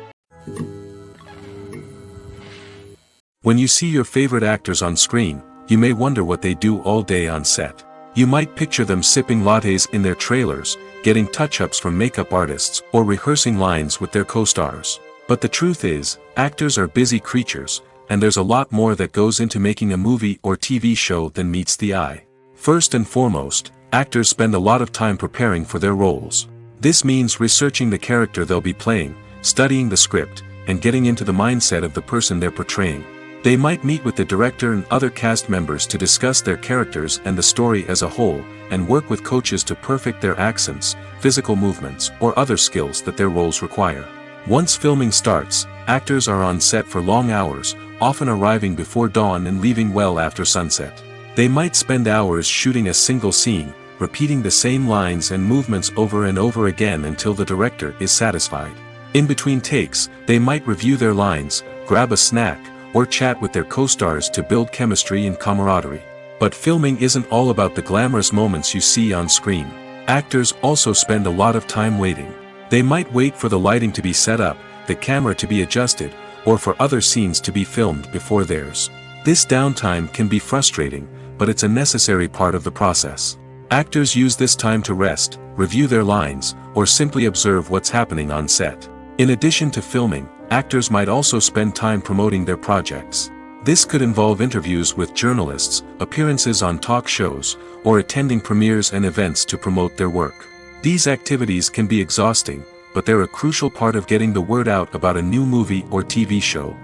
When you see your favorite actors on screen, you may wonder what they do all day on set. You might picture them sipping lattes in their trailers, getting touch-ups from makeup artists, or rehearsing lines with their co-stars. But the truth is, actors are busy creatures, and there's a lot more that goes into making a movie or TV show than meets the eye. First and foremost, actors spend a lot of time preparing for their roles. This means researching the character they'll be playing, studying the script, and getting into the mindset of the person they're portraying. They might meet with the director and other cast members to discuss their characters and the story as a whole, and work with coaches to perfect their accents, physical movements, or other skills that their roles require. Once filming starts, actors are on set for long hours, often arriving before dawn and leaving well after sunset. They might spend hours shooting a single scene, repeating the same lines and movements over and over again until the director is satisfied. In between takes, they might review their lines, grab a snack, or chat with their co-stars to build chemistry and camaraderie. But filming isn't all about the glamorous moments you see on screen. Actors also spend a lot of time waiting. They might wait for the lighting to be set up, the camera to be adjusted, or for other scenes to be filmed before theirs. This downtime can be frustrating, but it's a necessary part of the process. Actors use this time to rest, review their lines, or simply observe what's happening on set. In addition to filming, actors might also spend time promoting their projects. This could involve interviews with journalists, appearances on talk shows, or attending premieres and events to promote their work. These activities can be exhausting, but they're a crucial part of getting the word out about a new movie or TV show.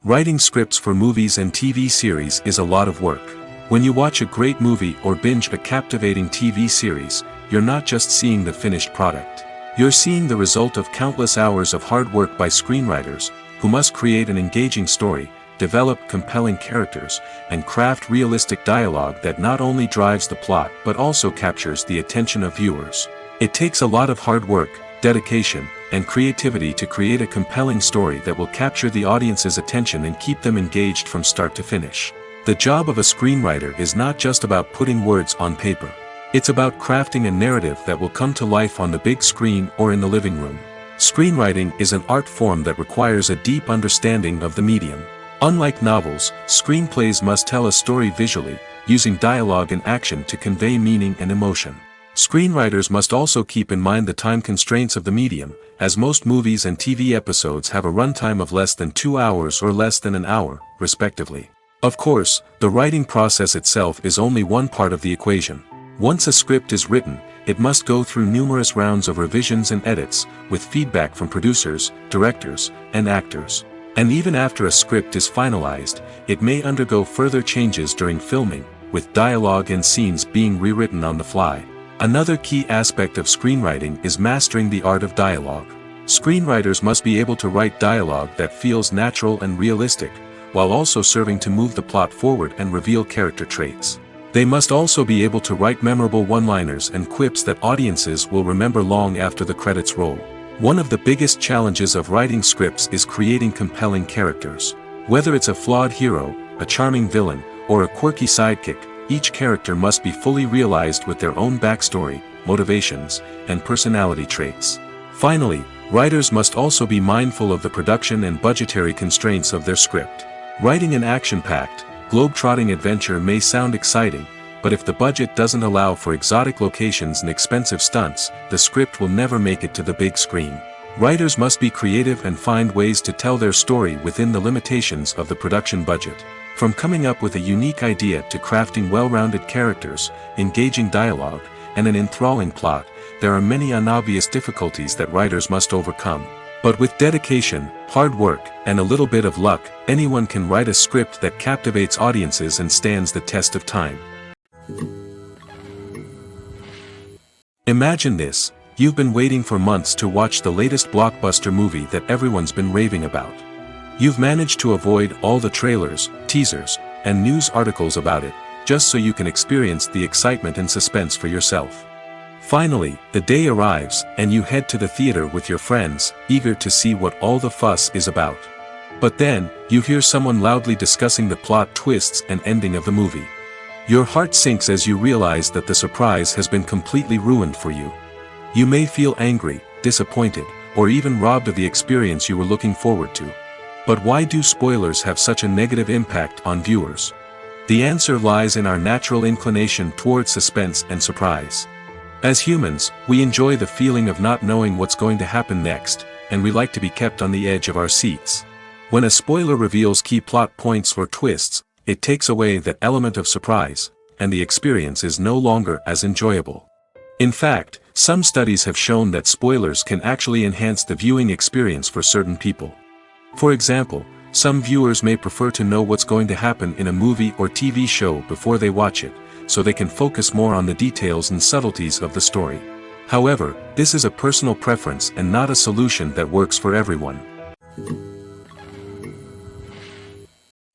Writing scripts for movies and TV series is a lot of work. When you watch a great movie or binge a captivating TV series, you're not just seeing the finished product. You're seeing the result of countless hours of hard work by screenwriters, who must create an engaging story, develop compelling characters, and craft realistic dialogue that not only drives the plot but also captures the attention of viewers. It takes a lot of hard work, dedication, and creativity to create a compelling story that will capture the audience's attention and keep them engaged from start to finish. The job of a screenwriter is not just about putting words on paper. It's about crafting a narrative that will come to life on the big screen or in the living room. Screenwriting is an art form that requires a deep understanding of the medium. Unlike novels, screenplays must tell a story visually, using dialogue and action to convey meaning and emotion. Screenwriters must also keep in mind the time constraints of the medium, as most movies and TV episodes have a runtime of less than 2 hours or less than an hour, respectively. Of course, the writing process itself is only one part of the equation. Once a script is written, it must go through numerous rounds of revisions and edits, with feedback from producers, directors, and actors. And even after a script is finalized, it may undergo further changes during filming, with dialogue and scenes being rewritten on the fly. Another key aspect of screenwriting is mastering the art of dialogue. Screenwriters must be able to write dialogue that feels natural and realistic, while also serving to move the plot forward and reveal character traits. They must also be able to write memorable one-liners and quips that audiences will remember long after the credits roll. One of the biggest challenges of writing scripts is creating compelling characters. Whether it's a flawed hero, a charming villain, or a quirky sidekick, each character must be fully realized with their own backstory, motivations, and personality traits. Finally, writers must also be mindful of the production and budgetary constraints of their script. Writing an action-packed, globe-trotting adventure may sound exciting, but if the budget doesn't allow for exotic locations and expensive stunts, the script will never make it to the big screen. Writers must be creative and find ways to tell their story within the limitations of the production budget. From coming up with a unique idea to crafting well-rounded characters, engaging dialogue, and an enthralling plot, there are many unobvious difficulties that writers must overcome. But with dedication, hard work, and a little bit of luck, anyone can write a script that captivates audiences and stands the test of time. Imagine this: you've been waiting for months to watch the latest blockbuster movie that everyone's been raving about. You've managed to avoid all the trailers, teasers, and news articles about it, just so you can experience the excitement and suspense for yourself. Finally, the day arrives, and you head to the theater with your friends, eager to see what all the fuss is about. But then, you hear someone loudly discussing the plot twists and ending of the movie. Your heart sinks as you realize that the surprise has been completely ruined for you. You may feel angry, disappointed, or even robbed of the experience you were looking forward to. But why do spoilers have such a negative impact on viewers? The answer lies in our natural inclination toward suspense and surprise. As humans, we enjoy the feeling of not knowing what's going to happen next, and we like to be kept on the edge of our seats. When a spoiler reveals key plot points or twists, it takes away that element of surprise, and the experience is no longer as enjoyable. In fact, some studies have shown that spoilers can actually enhance the viewing experience for certain people. For example, some viewers may prefer to know what's going to happen in a movie or TV show before they watch it, so they can focus more on the details and subtleties of the story. However, this is a personal preference and not a solution that works for everyone.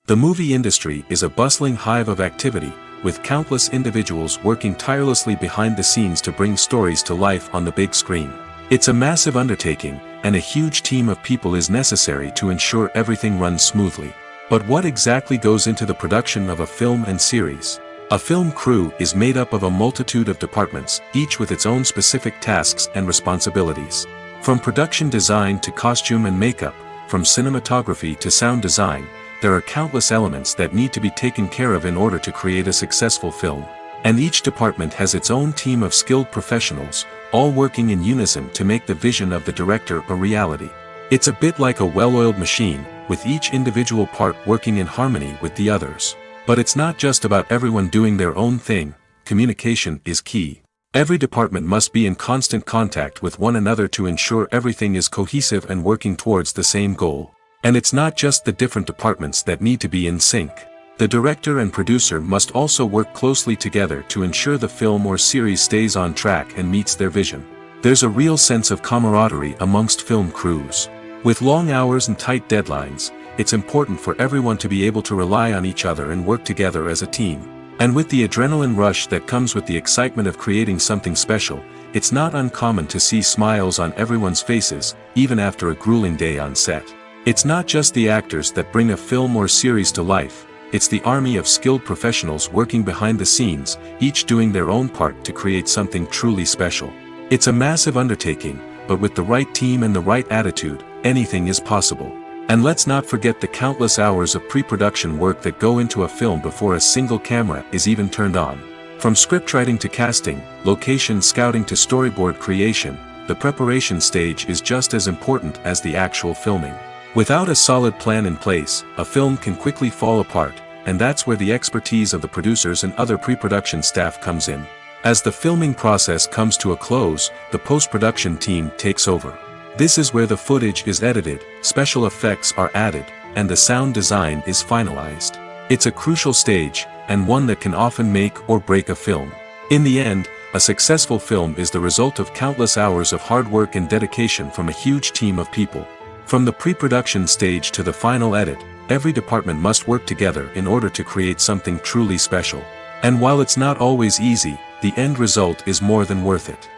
The movie industry is a bustling hive of activity, with countless individuals working tirelessly behind the scenes to bring stories to life on the big screen. It's a massive undertaking, and a huge team of people is necessary to ensure everything runs smoothly. But what exactly goes into the production of a film and series? A film crew is made up of a multitude of departments, each with its own specific tasks and responsibilities. From production design to costume and makeup, from cinematography to sound design, there are countless elements that need to be taken care of in order to create a successful film. And each department has its own team of skilled professionals, all working in unison to make the vision of the director a reality. It's a bit like a well-oiled machine, with each individual part working in harmony with the others. But it's not just about everyone doing their own thing. Communication is key. Every department must be in constant contact with one another to ensure everything is cohesive and working towards the same goal. And it's not just the different departments that need to be in sync. The director and producer must also work closely together to ensure the film or series stays on track and meets their vision. There's a real sense of camaraderie amongst film crews. With long hours and tight deadlines, it's important for everyone to be able to rely on each other and work together as a team. And with the adrenaline rush that comes with the excitement of creating something special, it's not uncommon to see smiles on everyone's faces, even after a grueling day on set. It's not just the actors that bring a film or series to life, it's the army of skilled professionals working behind the scenes, each doing their own part to create something truly special. It's a massive undertaking, but with the right team and the right attitude, anything is possible. And let's not forget the countless hours of pre-production work that go into a film before a single camera is even turned on. From scriptwriting to casting, location scouting to storyboard creation, the preparation stage is just as important as the actual filming. Without a solid plan in place, a film can quickly fall apart, and that's where the expertise of the producers and other pre-production staff comes in. As the filming process comes to a close, the post-production team takes over. This is where the footage is edited, special effects are added, and the sound design is finalized. It's a crucial stage, and one that can often make or break a film. In the end, a successful film is the result of countless hours of hard work and dedication from a huge team of people. From the pre-production stage to the final edit, every department must work together in order to create something truly special. And while it's not always easy, the end result is more than worth it.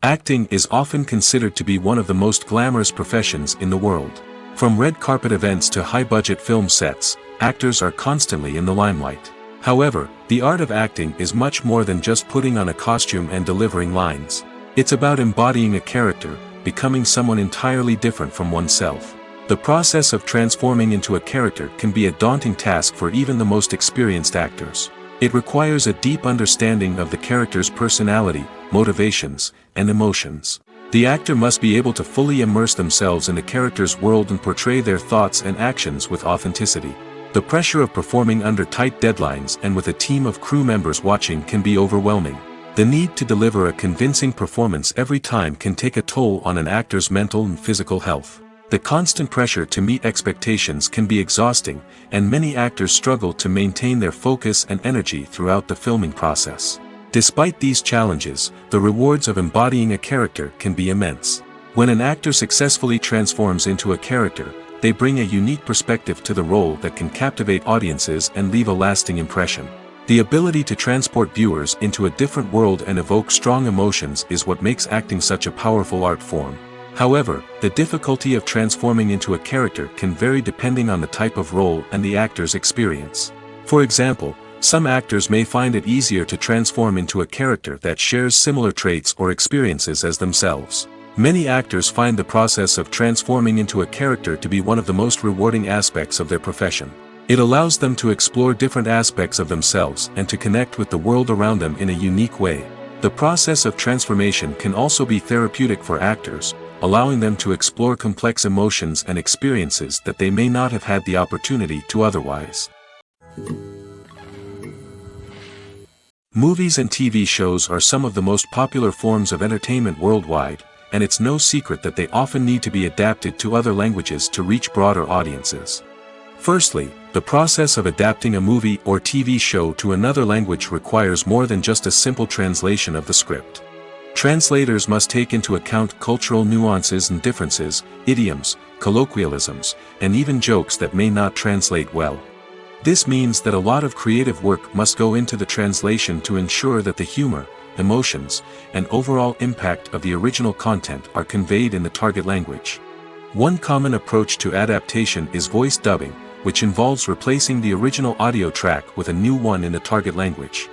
Acting is often considered to be one of the most glamorous professions in the world. From red carpet events to high-budget film sets, actors are constantly in the limelight. However, the art of acting is much more than just putting on a costume and delivering lines. It's about embodying a character, becoming someone entirely different from oneself. The process of transforming into a character can be a daunting task for even the most experienced actors. It requires a deep understanding of the character's personality, motivations, and emotions. The actor must be able to fully immerse themselves in the character's world and portray their thoughts and actions with authenticity. The pressure of performing under tight deadlines and with a team of crew members watching can be overwhelming. The need to deliver a convincing performance every time can take a toll on an actor's mental and physical health. The constant pressure to meet expectations can be exhausting, and many actors struggle to maintain their focus and energy throughout the filming process. Despite these challenges, the rewards of embodying a character can be immense. When an actor successfully transforms into a character, they bring a unique perspective to the role that can captivate audiences and leave a lasting impression. The ability to transport viewers into a different world and evoke strong emotions is what makes acting such a powerful art form. However, the difficulty of transforming into a character can vary depending on the type of role and the actor's experience. For example, some actors may find it easier to transform into a character that shares similar traits or experiences as themselves. Many actors find the process of transforming into a character to be one of the most rewarding aspects of their profession. It allows them to explore different aspects of themselves and to connect with the world around them in a unique way. The process of transformation can also be therapeutic for actors, allowing them to explore complex emotions and experiences that they may not have had the opportunity to otherwise. Movies and TV shows are some of the most popular forms of entertainment worldwide, and it's no secret that they often need to be adapted to other languages to reach broader audiences. Firstly, the process of adapting a movie or TV show to another language requires more than just a simple translation of the script. Translators must take into account cultural nuances and differences, idioms, colloquialisms, and even jokes that may not translate well. This means that a lot of creative work must go into the translation to ensure that the humor, emotions, and overall impact of the original content are conveyed in the target language. One common approach to adaptation is voice dubbing, which involves replacing the original audio track with a new one in the target language.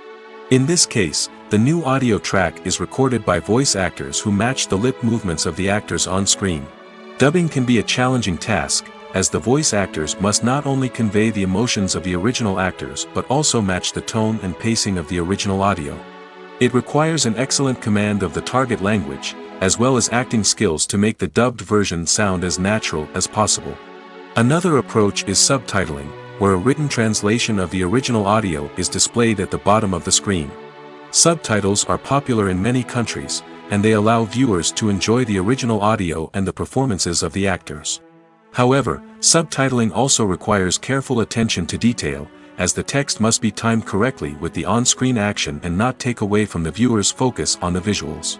In this case, the new audio track is recorded by voice actors who match the lip movements of the actors on screen. Dubbing can be a challenging task, as the voice actors must not only convey the emotions of the original actors but also match the tone and pacing of the original audio. It requires an excellent command of the target language, as well as acting skills to make the dubbed version sound as natural as possible. Another approach is subtitling, where a written translation of the original audio is displayed at the bottom of the screen. Subtitles are popular in many countries, and they allow viewers to enjoy the original audio and the performances of the actors. However, subtitling also requires careful attention to detail, as the text must be timed correctly with the on-screen action and not take away from the viewer's focus on the visuals.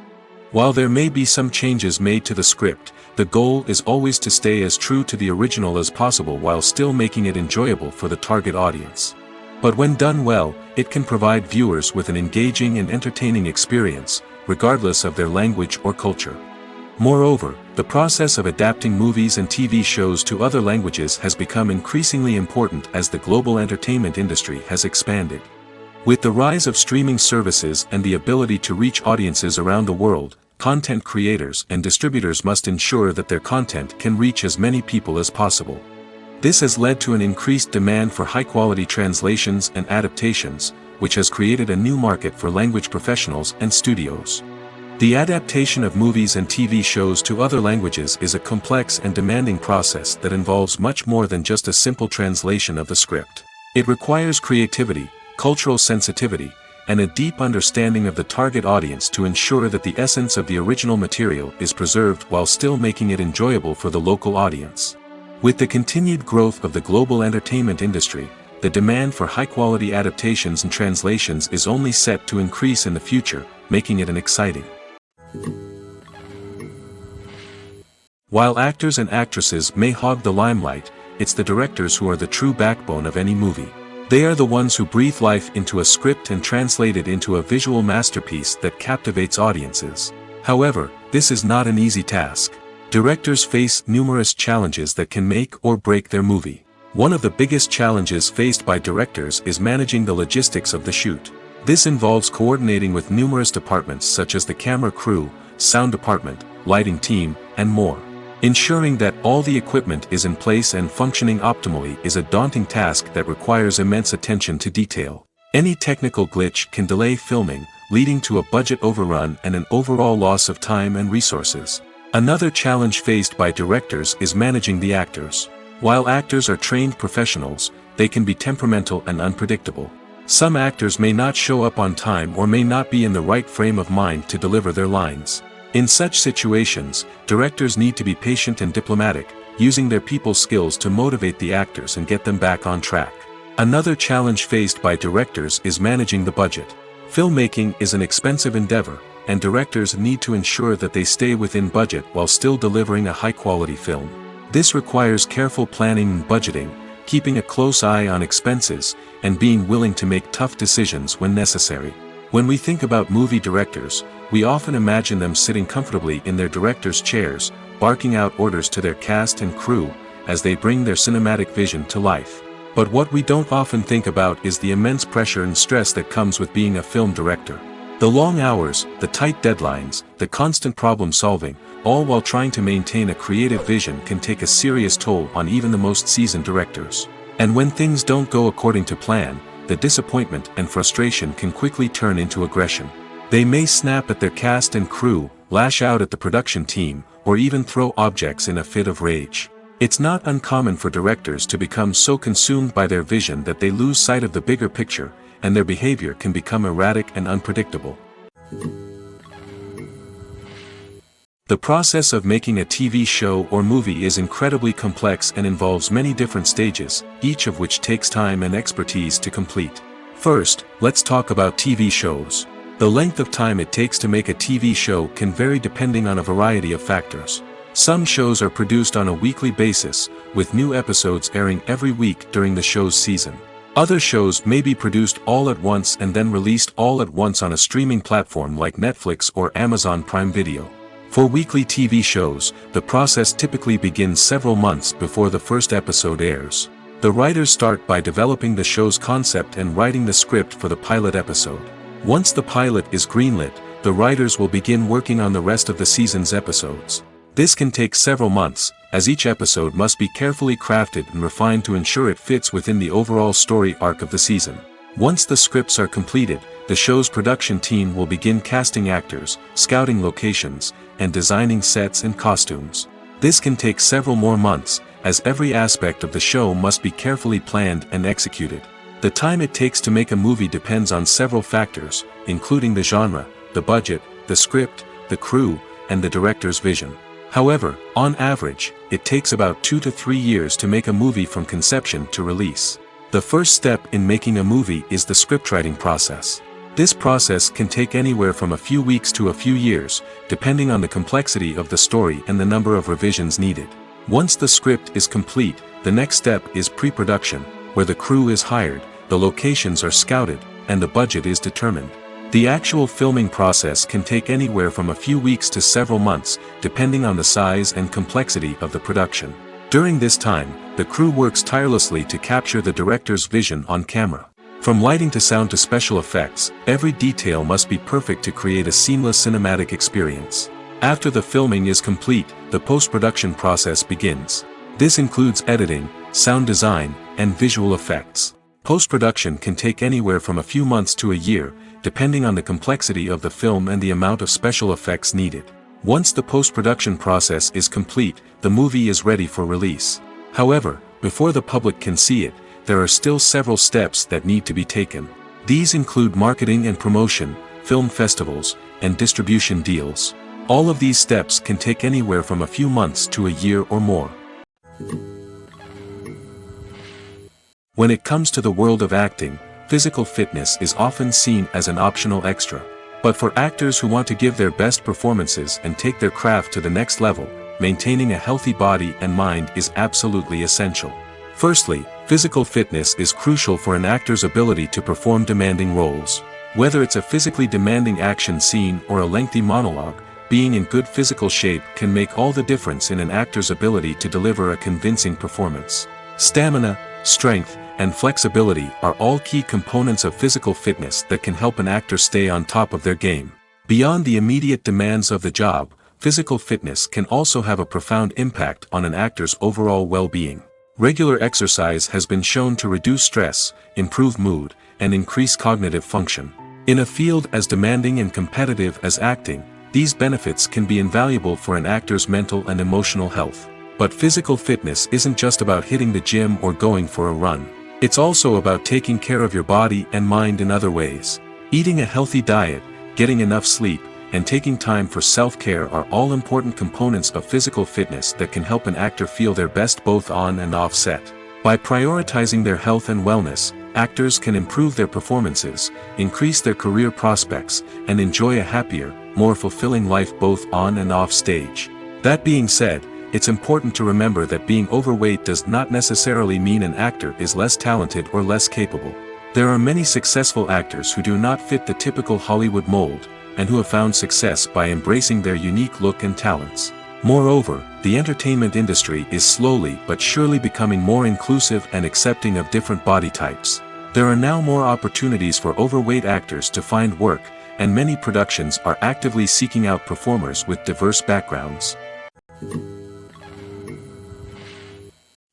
While there may be some changes made to the script, the goal is always to stay as true to the original as possible while still making it enjoyable for the target audience. But when done well, it can provide viewers with an engaging and entertaining experience, regardless of their language or culture. Moreover, the process of adapting movies and TV shows to other languages has become increasingly important as the global entertainment industry has expanded. With the rise of streaming services and the ability to reach audiences around the world, content creators and distributors must ensure that their content can reach as many people as possible. This has led to an increased demand for high-quality translations and adaptations, which has created a new market for language professionals and studios. The adaptation of movies and TV shows to other languages is a complex and demanding process that involves much more than just a simple translation of the script. It requires creativity, cultural sensitivity, and a deep understanding of the target audience to ensure that the essence of the original material is preserved while still making it enjoyable for the local audience. With the continued growth of the global entertainment industry, the demand for high-quality adaptations and translations is only set to increase in the future, making it an exciting. While actors and actresses may hog the limelight, it's the directors who are the true backbone of any movie. They are the ones who breathe life into a script and translate it into a visual masterpiece that captivates audiences. However, this is not an easy task. Directors face numerous challenges that can make or break their movie. One of the biggest challenges faced by directors is managing the logistics of the shoot. This involves coordinating with numerous departments such as the camera crew, sound department, lighting team, and more. Ensuring that all the equipment is in place and functioning optimally is a daunting task that requires immense attention to detail. Any technical glitch can delay filming, leading to a budget overrun and an overall loss of time and resources. Another challenge faced by directors is managing the actors. While actors are trained professionals, they can be temperamental and unpredictable. Some actors may not show up on time or may not be in the right frame of mind to deliver their lines. In such situations, directors need to be patient and diplomatic, using their people skills to motivate the actors and get them back on track. Another challenge faced by directors is managing the budget. Filmmaking is an expensive endeavor, and directors need to ensure that they stay within budget while still delivering a high-quality film. This requires careful planning and budgeting, keeping a close eye on expenses, and being willing to make tough decisions when necessary. When we think about movie directors, we often imagine them sitting comfortably in their director's chairs, barking out orders to their cast and crew, as they bring their cinematic vision to life. But what we don't often think about is the immense pressure and stress that comes with being a film director. The long hours, the tight deadlines, the constant problem solving, all while trying to maintain a creative vision can take a serious toll on even the most seasoned directors. And when things don't go according to plan, the disappointment and frustration can quickly turn into aggression. They may snap at their cast and crew, lash out at the production team, or even throw objects in a fit of rage. It's not uncommon for directors to become so consumed by their vision that they lose sight of the bigger picture, and their behavior can become erratic and unpredictable. The process of making a TV show or movie is incredibly complex and involves many different stages, each of which takes time and expertise to complete. First, let's talk about TV shows. The length of time it takes to make a TV show can vary depending on a variety of factors. Some shows are produced on a weekly basis, with new episodes airing every week during the show's season. Other shows may be produced all at once and then released all at once on a streaming platform like Netflix or Amazon Prime Video. For weekly TV shows, the process typically begins several months before the first episode airs. The writers start by developing the show's concept and writing the script for the pilot episode. Once the pilot is greenlit, the writers will begin working on the rest of the season's episodes. This can take several months, as each episode must be carefully crafted and refined to ensure it fits within the overall story arc of the season. Once the scripts are completed, the show's production team will begin casting actors, scouting locations, and designing sets and costumes. This can take several more months, as every aspect of the show must be carefully planned and executed. The time it takes to make a movie depends on several factors, including the genre, the budget, the script, the crew, and the director's vision. However, on average, it takes about 2 to 3 years to make a movie from conception to release. The first step in making a movie is the scriptwriting process. This process can take anywhere from a few weeks to a few years, depending on the complexity of the story and the number of revisions needed. Once the script is complete, the next step is pre-production, where the crew is hired, the the locations are scouted, and the budget is determined. The actual filming process can take anywhere from a few weeks to several months, depending on the size and complexity of the production. During this time, the crew works tirelessly to capture the director's vision on camera. From lighting to sound to special effects, every detail must be perfect to create a seamless cinematic experience. After the filming is complete, the post-production process begins. This includes editing, sound design, and visual effects. Post-production can take anywhere from a few months to a year, depending on the complexity of the film and the amount of special effects needed. Once the post-production process is complete, the movie is ready for release. However, before the public can see it, there are still several steps that need to be taken. These include marketing and promotion, film festivals, and distribution deals. All of these steps can take anywhere from a few months to a year or more. When it comes to the world of acting, physical fitness is often seen as an optional extra. But for actors who want to give their best performances and take their craft to the next level, maintaining a healthy body and mind is absolutely essential. Firstly, physical fitness is crucial for an actor's ability to perform demanding roles. Whether it's a physically demanding action scene or a lengthy monologue, being in good physical shape can make all the difference in an actor's ability to deliver a convincing performance. Stamina, strength, and flexibility are all key components of physical fitness that can help an actor stay on top of their game. Beyond the immediate demands of the job, physical fitness can also have a profound impact on an actor's overall well-being. Regular exercise has been shown to reduce stress, improve mood, and increase cognitive function. In a field as demanding and competitive as acting, these benefits can be invaluable for an actor's mental and emotional health. But physical fitness isn't just about hitting the gym or going for a run. It's also about taking care of your body and mind in other ways. Eating a healthy diet, getting enough sleep, and taking time for self-care are all important components of physical fitness that can help an actor feel their best both on and off set. By prioritizing their health and wellness, actors can improve their performances, increase their career prospects, and enjoy a happier, more fulfilling life both on and off stage. That being said, it's important to remember that being overweight does not necessarily mean an actor is less talented or less capable. There are many successful actors who do not fit the typical Hollywood mold, and who have found success by embracing their unique look and talents. Moreover, the entertainment industry is slowly but surely becoming more inclusive and accepting of different body types. There are now more opportunities for overweight actors to find work, and many productions are actively seeking out performers with diverse backgrounds.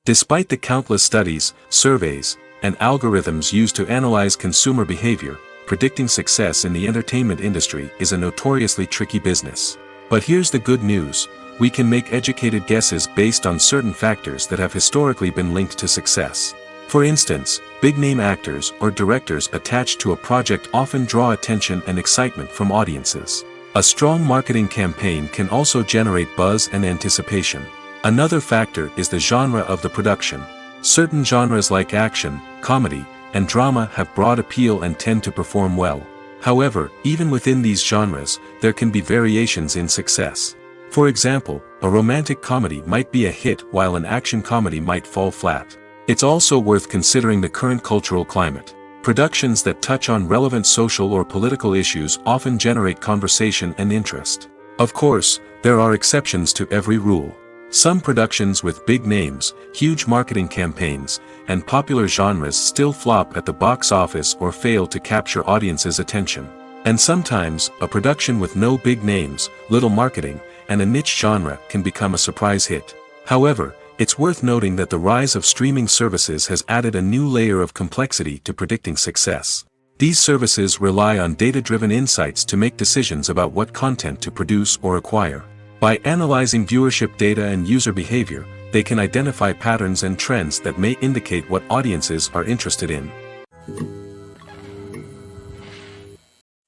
Despite the countless studies, surveys, and algorithms used to analyze consumer behavior, predicting success in the entertainment industry is a notoriously tricky business. But here's the good news: we can make educated guesses based on certain factors that have historically been linked to success. For instance, big-name actors or directors attached to a project often draw attention and excitement from audiences. A strong marketing campaign can also generate buzz and anticipation. Another factor is the genre of the production. Certain genres like action, comedy, and drama have broad appeal and tend to perform well. However, even within these genres, there can be variations in success. For example, a romantic comedy might be a hit while an action comedy might fall flat. It's also worth considering the current cultural climate. Productions that touch on relevant social or political issues often generate conversation and interest. Of course, there are exceptions to every rule. Some productions with big names, huge marketing campaigns, and popular genres still flop at the box office or fail to capture audiences' attention. And sometimes, a production with no big names, little marketing, and a niche genre can become a surprise hit. However, it's worth noting that the rise of streaming services has added a new layer of complexity to predicting success. These services rely on data-driven insights to make decisions about what content to produce or acquire. By analyzing viewership data and user behavior, they can identify patterns and trends that may indicate what audiences are interested in.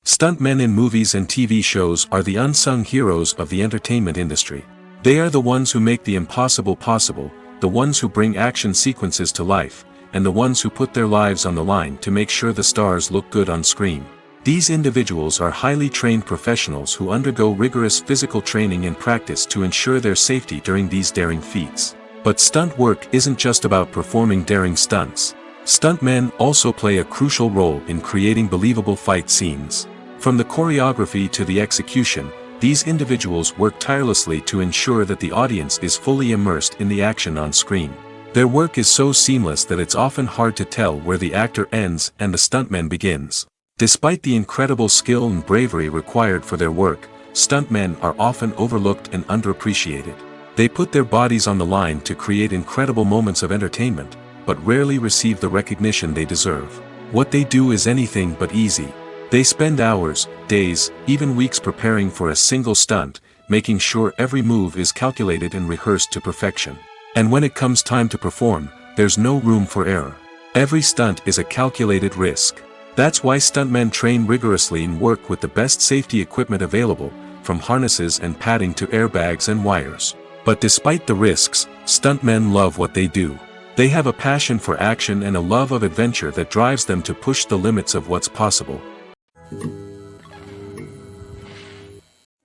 Stuntmen in movies and TV shows are the unsung heroes of the entertainment industry. They are the ones who make the impossible possible, the ones who bring action sequences to life, and the ones who put their lives on the line to make sure the stars look good on screen. These individuals are highly trained professionals who undergo rigorous physical training and practice to ensure their safety during these daring feats. But stunt work isn't just about performing daring stunts. Stuntmen also play a crucial role in creating believable fight scenes. From the choreography to the execution, these individuals work tirelessly to ensure that the audience is fully immersed in the action on screen. Their work is so seamless that it's often hard to tell where the actor ends and the stuntman begins. Despite the incredible skill and bravery required for their work, stuntmen are often overlooked and underappreciated. They put their bodies on the line to create incredible moments of entertainment, but rarely receive the recognition they deserve. What they do is anything but easy. They spend hours, days, even weeks preparing for a single stunt, making sure every move is calculated and rehearsed to perfection. And when it comes time to perform, there's no room for error. Every stunt is a calculated risk. That's why stuntmen train rigorously and work with the best safety equipment available, from harnesses and padding to airbags and wires. But despite the risks, stuntmen love what they do. They have a passion for action and a love of adventure that drives them to push the limits of what's possible.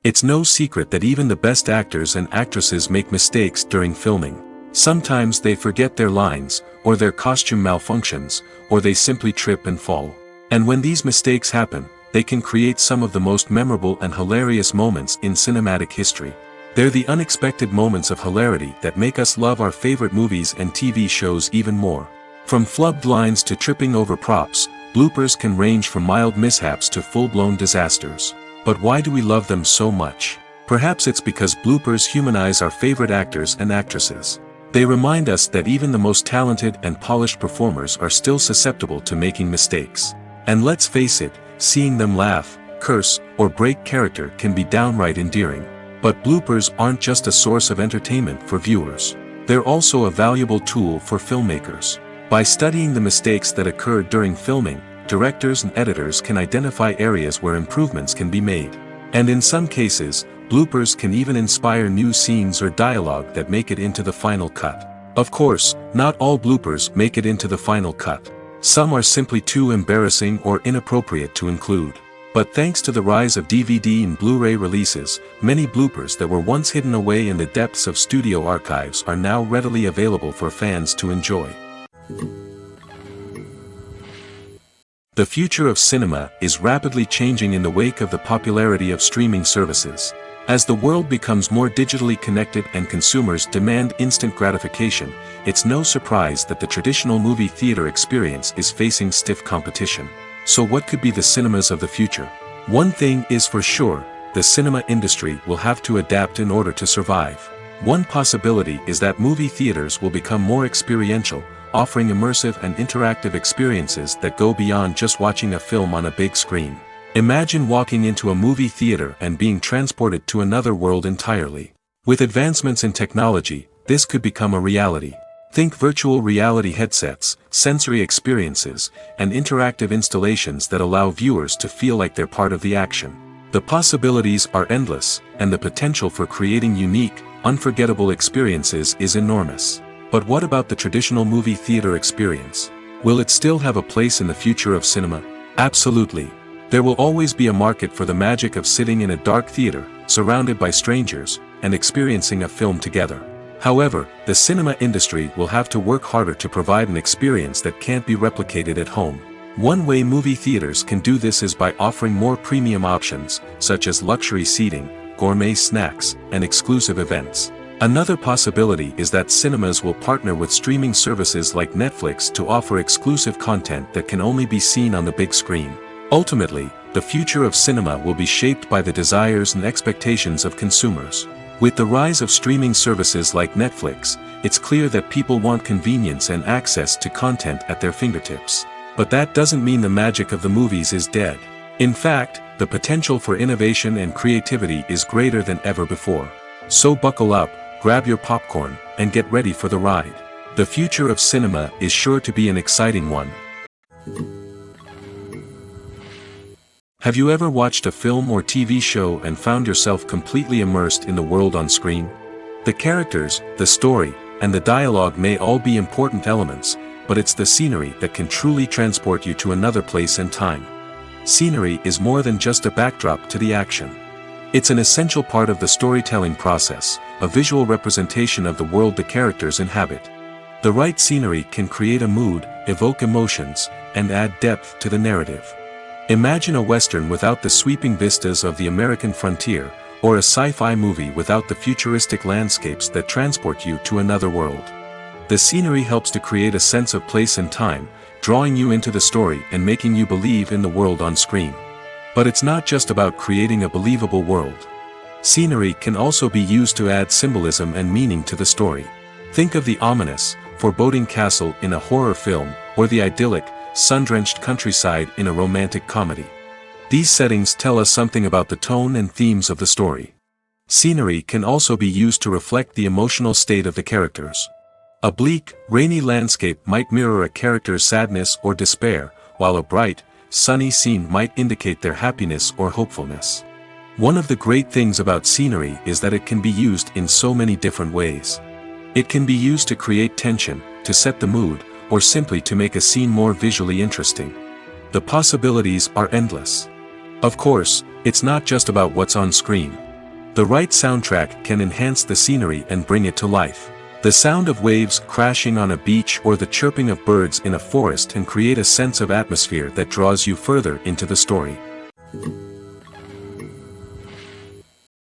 It's no secret that even the best actors and actresses make mistakes during filming. Sometimes they forget their lines, or their costume malfunctions, or they simply trip and fall. And when these mistakes happen, they can create some of the most memorable and hilarious moments in cinematic history. They're the unexpected moments of hilarity that make us love our favorite movies and TV shows even more. From flubbed lines to tripping over props, bloopers can range from mild mishaps to full-blown disasters. But why do we love them so much? Perhaps it's because bloopers humanize our favorite actors and actresses. They remind us that even the most talented and polished performers are still susceptible to making mistakes. And let's face it, seeing them laugh, curse, or break character can be downright endearing. But bloopers aren't just a source of entertainment for viewers. They're also a valuable tool for filmmakers. By studying the mistakes that occurred during filming, directors and editors can identify areas where improvements can be made. And in some cases, bloopers can even inspire new scenes or dialogue that make it into the final cut. Of course, not all bloopers make it into the final cut. Some are simply too embarrassing or inappropriate to include. But thanks to the rise of DVD and Blu-ray releases, many bloopers that were once hidden away in the depths of studio archives are now readily available for fans to enjoy. The future of cinema is rapidly changing in the wake of the popularity of streaming services. As the world becomes more digitally connected and consumers demand instant gratification, it's no surprise that the traditional movie theater experience is facing stiff competition. So what could be the cinemas of the future? One thing is for sure, the cinema industry will have to adapt in order to survive. One possibility is that movie theaters will become more experiential, offering immersive and interactive experiences that go beyond just watching a film on a big screen. Imagine walking into a movie theater and being transported to another world entirely. With advancements in technology, this could become a reality. Think virtual reality headsets, sensory experiences, and interactive installations that allow viewers to feel like they're part of the action. The possibilities are endless, and the potential for creating unique, unforgettable experiences is enormous. But what about the traditional movie theater experience? Will it still have a place in the future of cinema? Absolutely. There will always be a market for the magic of sitting in a dark theater, surrounded by strangers, and experiencing a film together. However, the cinema industry will have to work harder to provide an experience that can't be replicated at home. One way movie theaters can do this is by offering more premium options, such as luxury seating, gourmet snacks, and exclusive events. Another possibility is that cinemas will partner with streaming services like Netflix to offer exclusive content that can only be seen on the big screen. Ultimately, the future of cinema will be shaped by the desires and expectations of consumers. With the rise of streaming services like Netflix, it's clear that people want convenience and access to content at their fingertips. But that doesn't mean the magic of the movies is dead. In fact, the potential for innovation and creativity is greater than ever before. So buckle up, grab your popcorn, and get ready for the ride. The future of cinema is sure to be an exciting one. Have you ever watched a film or TV show and found yourself completely immersed in the world on screen? The characters, the story, and the dialogue may all be important elements, but it's the scenery that can truly transport you to another place and time. Scenery is more than just a backdrop to the action. It's an essential part of the storytelling process, a visual representation of the world the characters inhabit. The right scenery can create a mood, evoke emotions, and add depth to the narrative. Imagine a Western without the sweeping vistas of the American frontier, or a sci-fi movie without the futuristic landscapes that transport you to another world. The scenery helps to create a sense of place and time, drawing you into the story and making you believe in the world on screen. But it's not just about creating a believable world. Scenery can also be used to add symbolism and meaning to the story. Think of the ominous, foreboding castle in a horror film, or the idyllic, sun-drenched countryside in a romantic comedy. These settings tell us something about the tone and themes of the story. Scenery can also be used to reflect the emotional state of the characters. A bleak, rainy landscape might mirror a character's sadness or despair, while a bright, sunny scene might indicate their happiness or hopefulness. One of the great things about scenery is that it can be used in so many different ways. It can be used to create tension, to set the mood, or simply to make a scene more visually interesting. The possibilities are endless. Of course, it's not just about what's on screen. The right soundtrack can enhance the scenery and bring it to life. The sound of waves crashing on a beach or the chirping of birds in a forest can create a sense of atmosphere that draws you further into the story.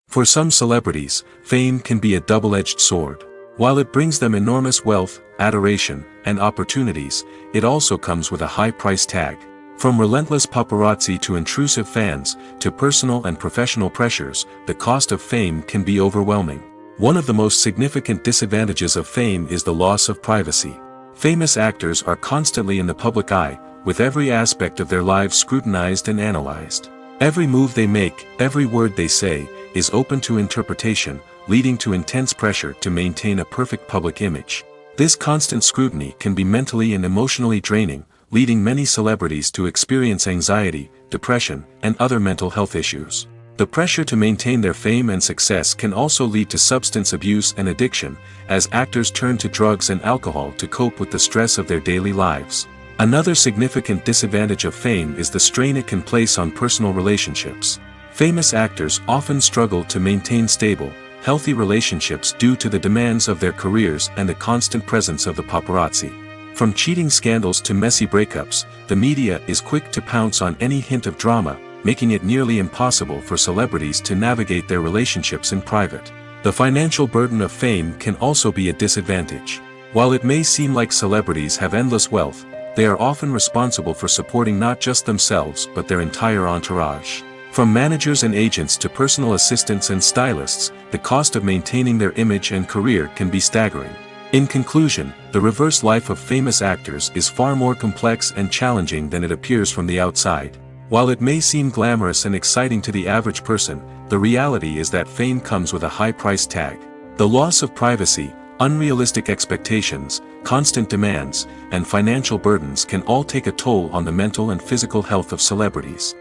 For some celebrities, fame can be a double-edged sword. While it brings them enormous wealth, adoration, and opportunities, it also comes with a high price tag. From relentless paparazzi to intrusive fans, to personal and professional pressures, the cost of fame can be overwhelming. One of the most significant disadvantages of fame is the loss of privacy. Famous actors are constantly in the public eye, with every aspect of their lives scrutinized and analyzed. Every move they make, every word they say, is open to interpretation, leading to intense pressure to maintain a perfect public image. This constant scrutiny can be mentally and emotionally draining, leading many celebrities to experience anxiety, depression, and other mental health issues. The pressure to maintain their fame and success can also lead to substance abuse and addiction, as actors turn to drugs and alcohol to cope with the stress of their daily lives. Another significant disadvantage of fame is the strain it can place on personal relationships. Famous actors often struggle to maintain stable, healthy relationships due to the demands of their careers and the constant presence of the paparazzi. From cheating scandals to messy breakups, the media is quick to pounce on any hint of drama, making it nearly impossible for celebrities to navigate their relationships in private. The financial burden of fame can also be a disadvantage. While it may seem like celebrities have endless wealth, they are often responsible for supporting not just themselves but their entire entourage. From managers and agents to personal assistants and stylists, the cost of maintaining their image and career can be staggering. In conclusion, the reverse life of famous actors is far more complex and challenging than it appears from the outside. While it may seem glamorous and exciting to the average person, the reality is that fame comes with a high price tag. The loss of privacy, unrealistic expectations, constant demands, and financial burdens can all take a toll on the mental and physical health of celebrities.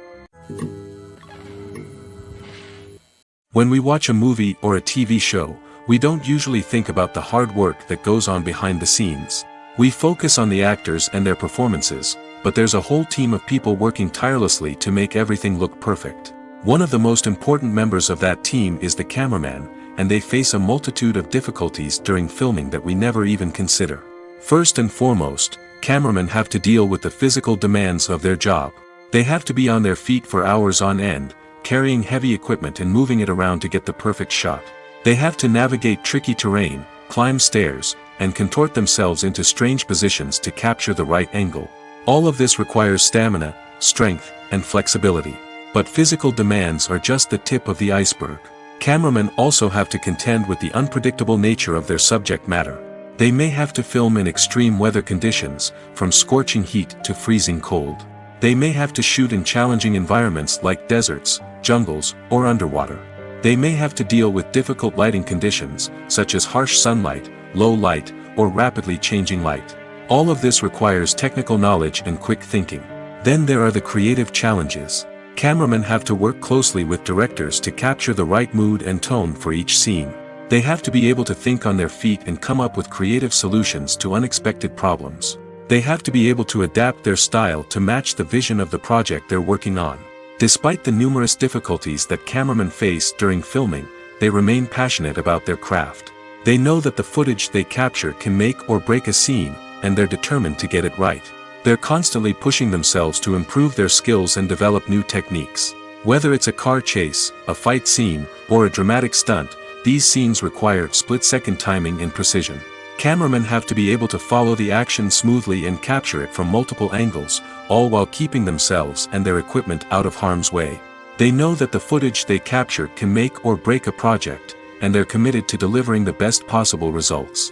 When we watch a movie or a TV show, we don't usually think about the hard work that goes on behind the scenes. We focus on the actors and their performances, but there's a whole team of people working tirelessly to make everything look perfect. One of the most important members of that team is the cameraman, and they face a multitude of difficulties during filming that we never even consider. First and foremost, cameramen have to deal with the physical demands of their job. They have to be on their feet for hours on end, carrying heavy equipment and moving it around to get the perfect shot. They have to navigate tricky terrain, climb stairs, and contort themselves into strange positions to capture the right angle. All of this requires stamina, strength, and flexibility. But physical demands are just the tip of the iceberg. Cameramen also have to contend with the unpredictable nature of their subject matter. They may have to film in extreme weather conditions, from scorching heat to freezing cold. They may have to shoot in challenging environments like deserts, jungles, or underwater. They may have to deal with difficult lighting conditions, such as harsh sunlight, low light, or rapidly changing light. All of this requires technical knowledge and quick thinking. Then there are the creative challenges. Cameramen have to work closely with directors to capture the right mood and tone for each scene. They have to be able to think on their feet and come up with creative solutions to unexpected problems. They have to be able to adapt their style to match the vision of the project they're working on. Despite the numerous difficulties that cameramen face during filming, they remain passionate about their craft. They know that the footage they capture can make or break a scene, and they're determined to get it right. They're constantly pushing themselves to improve their skills and develop new techniques. Whether it's a car chase, a fight scene, or a dramatic stunt, these scenes require split-second timing and precision. Cameramen have to be able to follow the action smoothly and capture it from multiple angles, all while keeping themselves and their equipment out of harm's way. They know that the footage they capture can make or break a project, and they're committed to delivering the best possible results.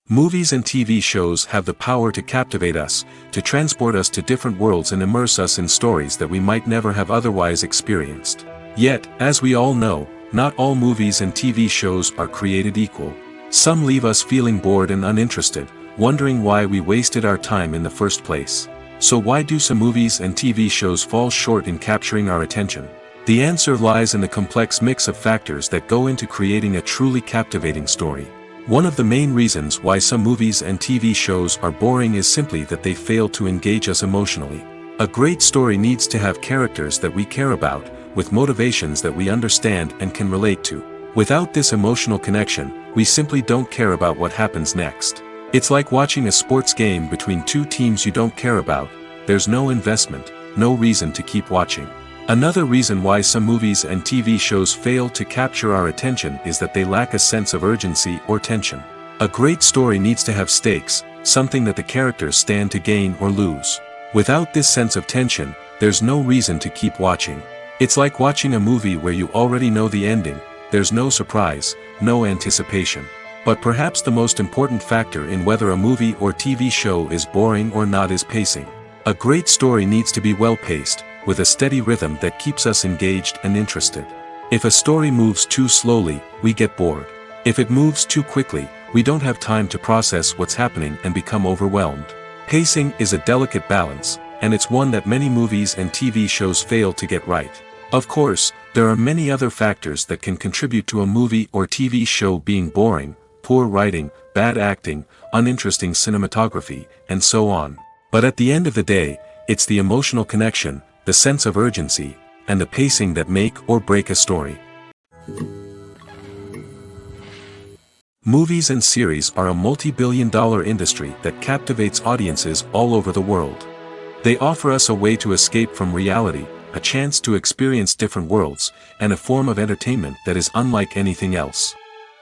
Movies and TV shows have the power to captivate us, to transport us to different worlds and immerse us in stories that we might never have otherwise experienced. Yet, as we all know, not all movies and TV shows are created equal. Some leave us feeling bored and uninterested, wondering why we wasted our time in the first place. So why do some movies and TV shows fall short in capturing our attention? The answer lies in the complex mix of factors that go into creating a truly captivating story. One of the main reasons why some movies and TV shows are boring is simply that they fail to engage us emotionally. A great story needs to have characters that we care about, with motivations that we understand and can relate to. Without this emotional connection, we simply don't care about what happens next. It's like watching a sports game between two teams you don't care about. There's no investment, no reason to keep watching. Another reason why some movies and TV shows fail to capture our attention is that they lack a sense of urgency or tension. A great story needs to have stakes, something that the characters stand to gain or lose. Without this sense of tension, there's no reason to keep watching. It's like watching a movie where you already know the ending, there's no surprise, no anticipation. But perhaps the most important factor in whether a movie or TV show is boring or not is pacing. A great story needs to be well-paced, with a steady rhythm that keeps us engaged and interested. If a story moves too slowly, we get bored. If it moves too quickly, we don't have time to process what's happening and become overwhelmed. Pacing is a delicate balance, and it's one that many movies and TV shows fail to get right. Of course, there are many other factors that can contribute to a movie or TV show being boring: poor writing, bad acting, uninteresting cinematography, and so on. But at the end of the day, it's the emotional connection, the sense of urgency, and the pacing that make or break a story. Movies and series are a multi-billion-dollar industry that captivates audiences all over the world. They offer us a way to escape from reality, a chance to experience different worlds, and a form of entertainment that is unlike anything else.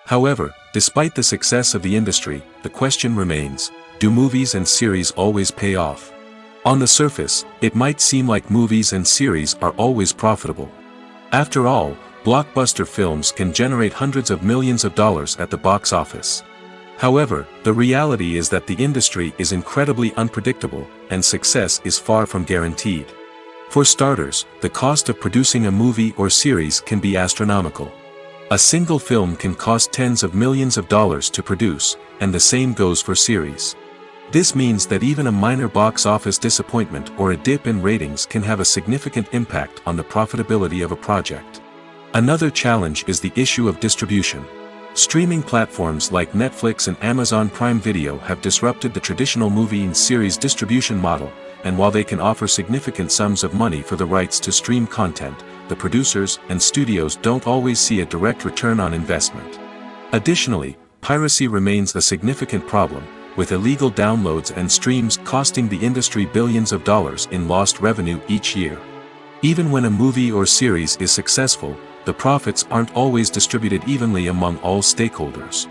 However, despite the success of the industry, the question remains: do movies and series always pay off? On the surface, it might seem like movies and series are always profitable. After all, blockbuster films can generate hundreds of millions of dollars at the box office. However, the reality is that the industry is incredibly unpredictable, and success is far from guaranteed. For starters, the cost of producing a movie or series can be astronomical. A single film can cost tens of millions of dollars to produce, and the same goes for series. This means that even a minor box office disappointment or a dip in ratings can have a significant impact on the profitability of a project. Another challenge is the issue of distribution. Streaming platforms like Netflix and Amazon Prime Video have disrupted the traditional movie and series distribution model, and while they can offer significant sums of money for the rights to stream content, the producers and studios don't always see a direct return on investment. Additionally, piracy remains a significant problem, with illegal downloads and streams costing the industry billions of dollars in lost revenue each year. Even when a movie or series is successful, the profits aren't always distributed evenly among all stakeholders.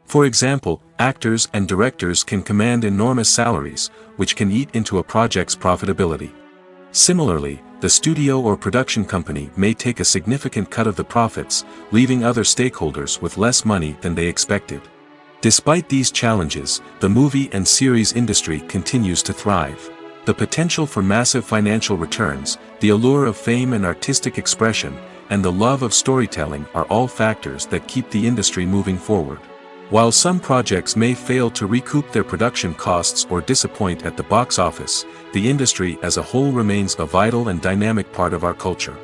For example, actors and directors can command enormous salaries, which can eat into a project's profitability. Similarly, the studio or production company may take a significant cut of the profits, leaving other stakeholders with less money than they expected. Despite these challenges, the movie and series industry continues to thrive. The potential for massive financial returns, the allure of fame and artistic expression, and the love of storytelling are all factors that keep the industry moving forward. While some projects may fail to recoup their production costs or disappoint at the box office, the industry as a whole remains a vital and dynamic part of our culture.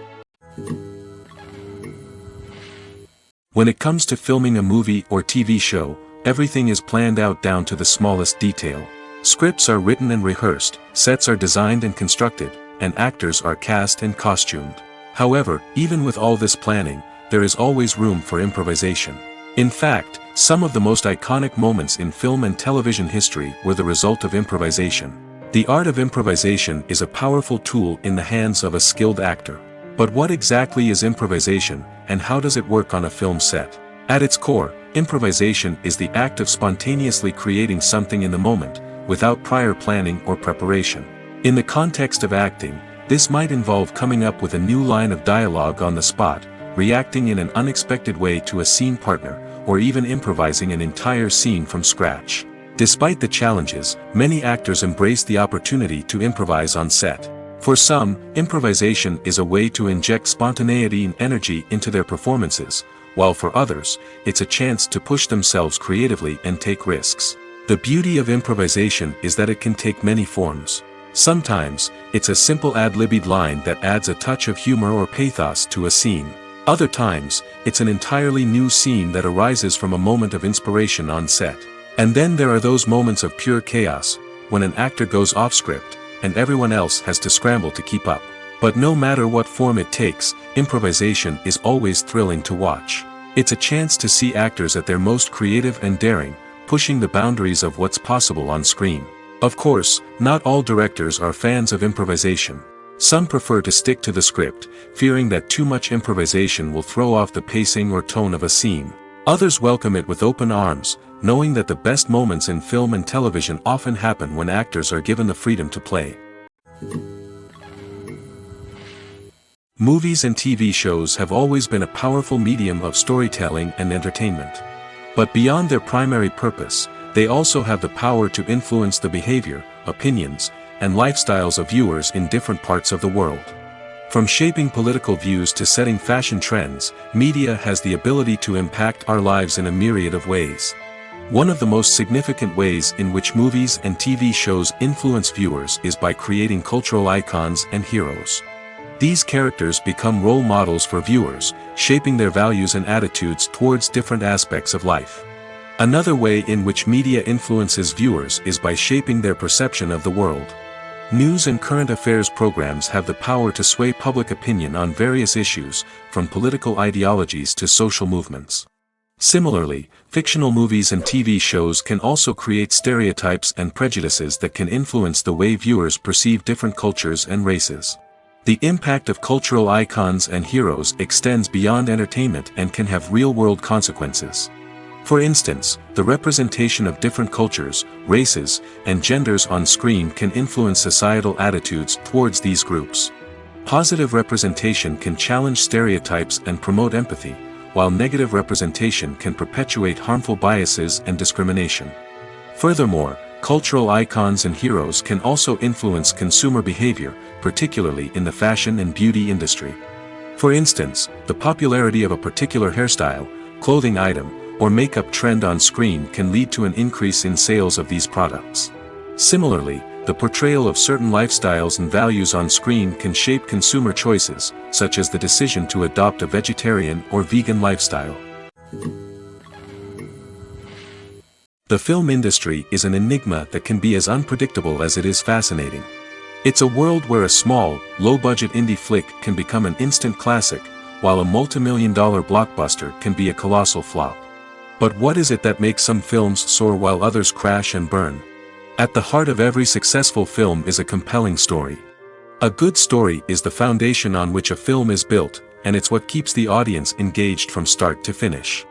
When it comes to filming a movie or TV show, everything is planned out down to the smallest detail. Scripts are written and rehearsed, sets are designed and constructed, and actors are cast and costumed. However, even with all this planning, there is always room for improvisation. In fact, Some of the most iconic moments in film and television history were the result of improvisation. The art of improvisation is a powerful tool in the hands of a skilled actor. But what exactly is improvisation, and how does it work on a film set? At its core, improvisation is the act of spontaneously creating something in the moment, without prior planning or preparation. In the context of acting, this might involve coming up with a new line of dialogue on the spot, reacting in an unexpected way to a scene partner, or even improvising an entire scene from scratch. Despite the challenges, many actors embrace the opportunity to improvise on set. For some, improvisation is a way to inject spontaneity and energy into their performances, while for others, it's a chance to push themselves creatively and take risks. The beauty of improvisation is that it can take many forms. Sometimes, it's a simple ad-libbed line that adds a touch of humor or pathos to a scene. Other times, it's an entirely new scene that arises from a moment of inspiration on set. And then there are those moments of pure chaos, when an actor goes off script, and everyone else has to scramble to keep up. But no matter what form it takes, improvisation is always thrilling to watch. It's a chance to see actors at their most creative and daring, pushing the boundaries of what's possible on screen. Of course, not all directors are fans of improvisation. Some prefer to stick to the script, fearing that too much improvisation will throw off the pacing or tone of a scene. Others welcome it with open arms, knowing that the best moments in film and television often happen when actors are given the freedom to play. Movies and TV shows have always been a powerful medium of storytelling and entertainment. But beyond their primary purpose, they also have the power to influence the behavior, opinions, and lifestyles of viewers in different parts of the world. From shaping political views to setting fashion trends, media has the ability to impact our lives in a myriad of ways. One of the most significant ways in which movies and TV shows influence viewers is by creating cultural icons and heroes. These characters become role models for viewers, shaping their values and attitudes towards different aspects of life. Another way in which media influences viewers is by shaping their perception of the world. News and current affairs programs have the power to sway public opinion on various issues, from political ideologies to social movements. Similarly, fictional movies and TV shows can also create stereotypes and prejudices that can influence the way viewers perceive different cultures and races. The impact of cultural icons and heroes extends beyond entertainment and can have real-world consequences. For instance, the representation of different cultures, races, and genders on screen can influence societal attitudes towards these groups. Positive representation can challenge stereotypes and promote empathy, while negative representation can perpetuate harmful biases and discrimination. Furthermore, cultural icons and heroes can also influence consumer behavior, particularly in the fashion and beauty industry. For instance, the popularity of a particular hairstyle, clothing item, or makeup trend on screen can lead to an increase in sales of these products. Similarly, the portrayal of certain lifestyles and values on screen can shape consumer choices, such as the decision to adopt a vegetarian or vegan lifestyle. The film industry is an enigma that can be as unpredictable as it is fascinating. It's a world where a small, low-budget indie flick can become an instant classic, while a multi-million-dollar blockbuster can be a colossal flop. But what is it that makes some films soar while others crash and burn? At the heart of every successful film is a compelling story. A good story is the foundation on which a film is built, and it's what keeps the audience engaged from start to finish.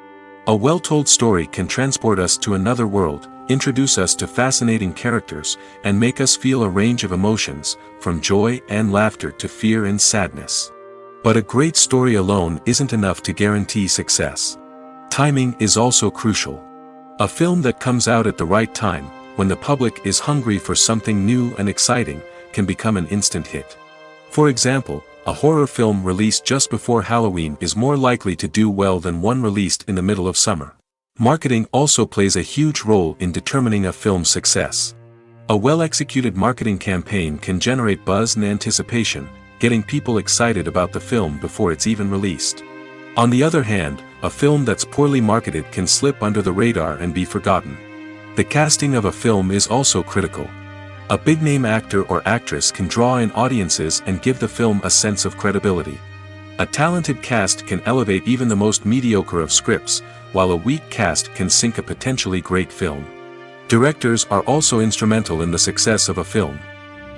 A well-told story can transport us to another world, introduce us to fascinating characters, and make us feel a range of emotions, from joy and laughter to fear and sadness. But a great story alone isn't enough to guarantee success. Timing is also crucial. A film that comes out at the right time, when the public is hungry for something new and exciting, can become an instant hit. For example, a horror film released just before Halloween is more likely to do well than one released in the middle of summer. Marketing also plays a huge role in determining a film's success. A well-executed marketing campaign can generate buzz and anticipation, getting people excited about the film before it's even released. On the other hand, a film that's poorly marketed can slip under the radar and be forgotten. The casting of a film is also critical. A big-name actor or actress can draw in audiences and give the film a sense of credibility. A talented cast can elevate even the most mediocre of scripts, while a weak cast can sink a potentially great film. Directors are also instrumental in the success of a film.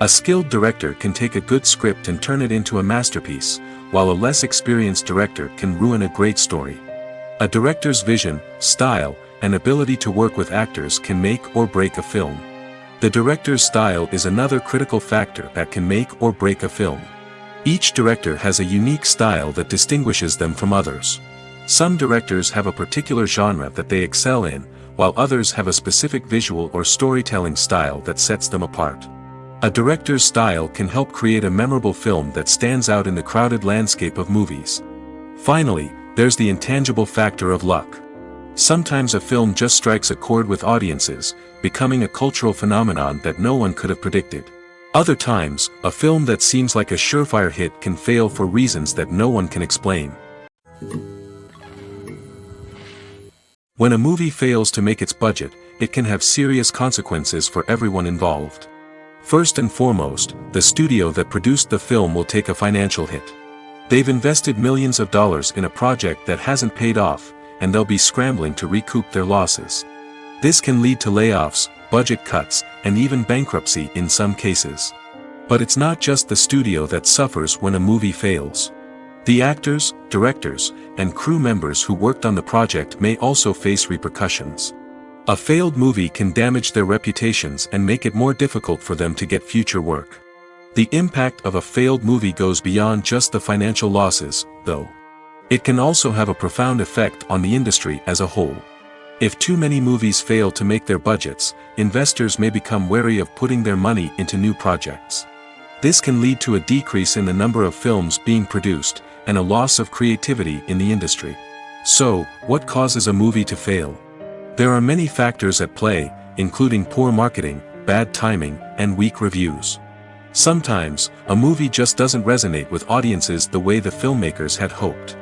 A skilled director can take a good script and turn it into a masterpiece, while a less experienced director can ruin a great story. A director's vision, style, and ability to work with actors can make or break a film. The director's style is another critical factor that can make or break a film. Each director has a unique style that distinguishes them from others. Some directors have a particular genre that they excel in, while others have a specific visual or storytelling style that sets them apart. A director's style can help create a memorable film that stands out in the crowded landscape of movies. Finally, there's the intangible factor of luck. Sometimes a film just strikes a chord with audiences, becoming a cultural phenomenon that no one could have predicted. Other times, a film that seems like a surefire hit can fail for reasons that no one can explain. When a movie fails to make its budget, it can have serious consequences for everyone involved. First and foremost, the studio that produced the film will take a financial hit. They've invested millions of dollars in a project that hasn't paid off, and they'll be scrambling to recoup their losses. This can lead to layoffs, budget cuts, and even bankruptcy in some cases. But it's not just the studio that suffers when a movie fails. The actors, directors, and crew members who worked on the project may also face repercussions. A failed movie can damage their reputations and make it more difficult for them to get future work. The impact of a failed movie goes beyond just the financial losses, though. It can also have a profound effect on the industry as a whole. If too many movies fail to make their budgets, investors may become wary of putting their money into new projects. This can lead to a decrease in the number of films being produced, and a loss of creativity in the industry. So, what causes a movie to fail? There are many factors at play, including poor marketing, bad timing, and weak reviews. Sometimes, a movie just doesn't resonate with audiences the way the filmmakers had hoped.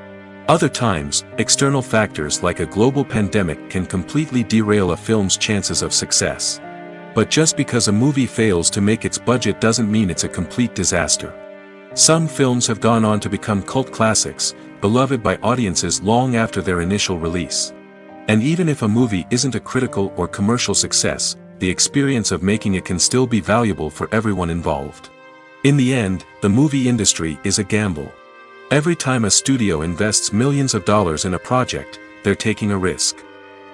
Other times, external factors like a global pandemic can completely derail a film's chances of success. But just because a movie fails to make its budget doesn't mean it's a complete disaster. Some films have gone on to become cult classics, beloved by audiences long after their initial release. And even if a movie isn't a critical or commercial success, the experience of making it can still be valuable for everyone involved. In the end, the movie industry is a gamble. Every time a studio invests millions of dollars in a project, they're taking a risk.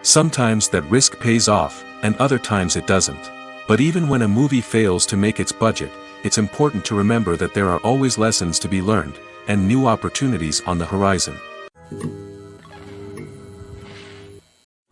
Sometimes that risk pays off, and other times it doesn't. But even when a movie fails to make its budget, it's important to remember that there are always lessons to be learned, and new opportunities on the horizon.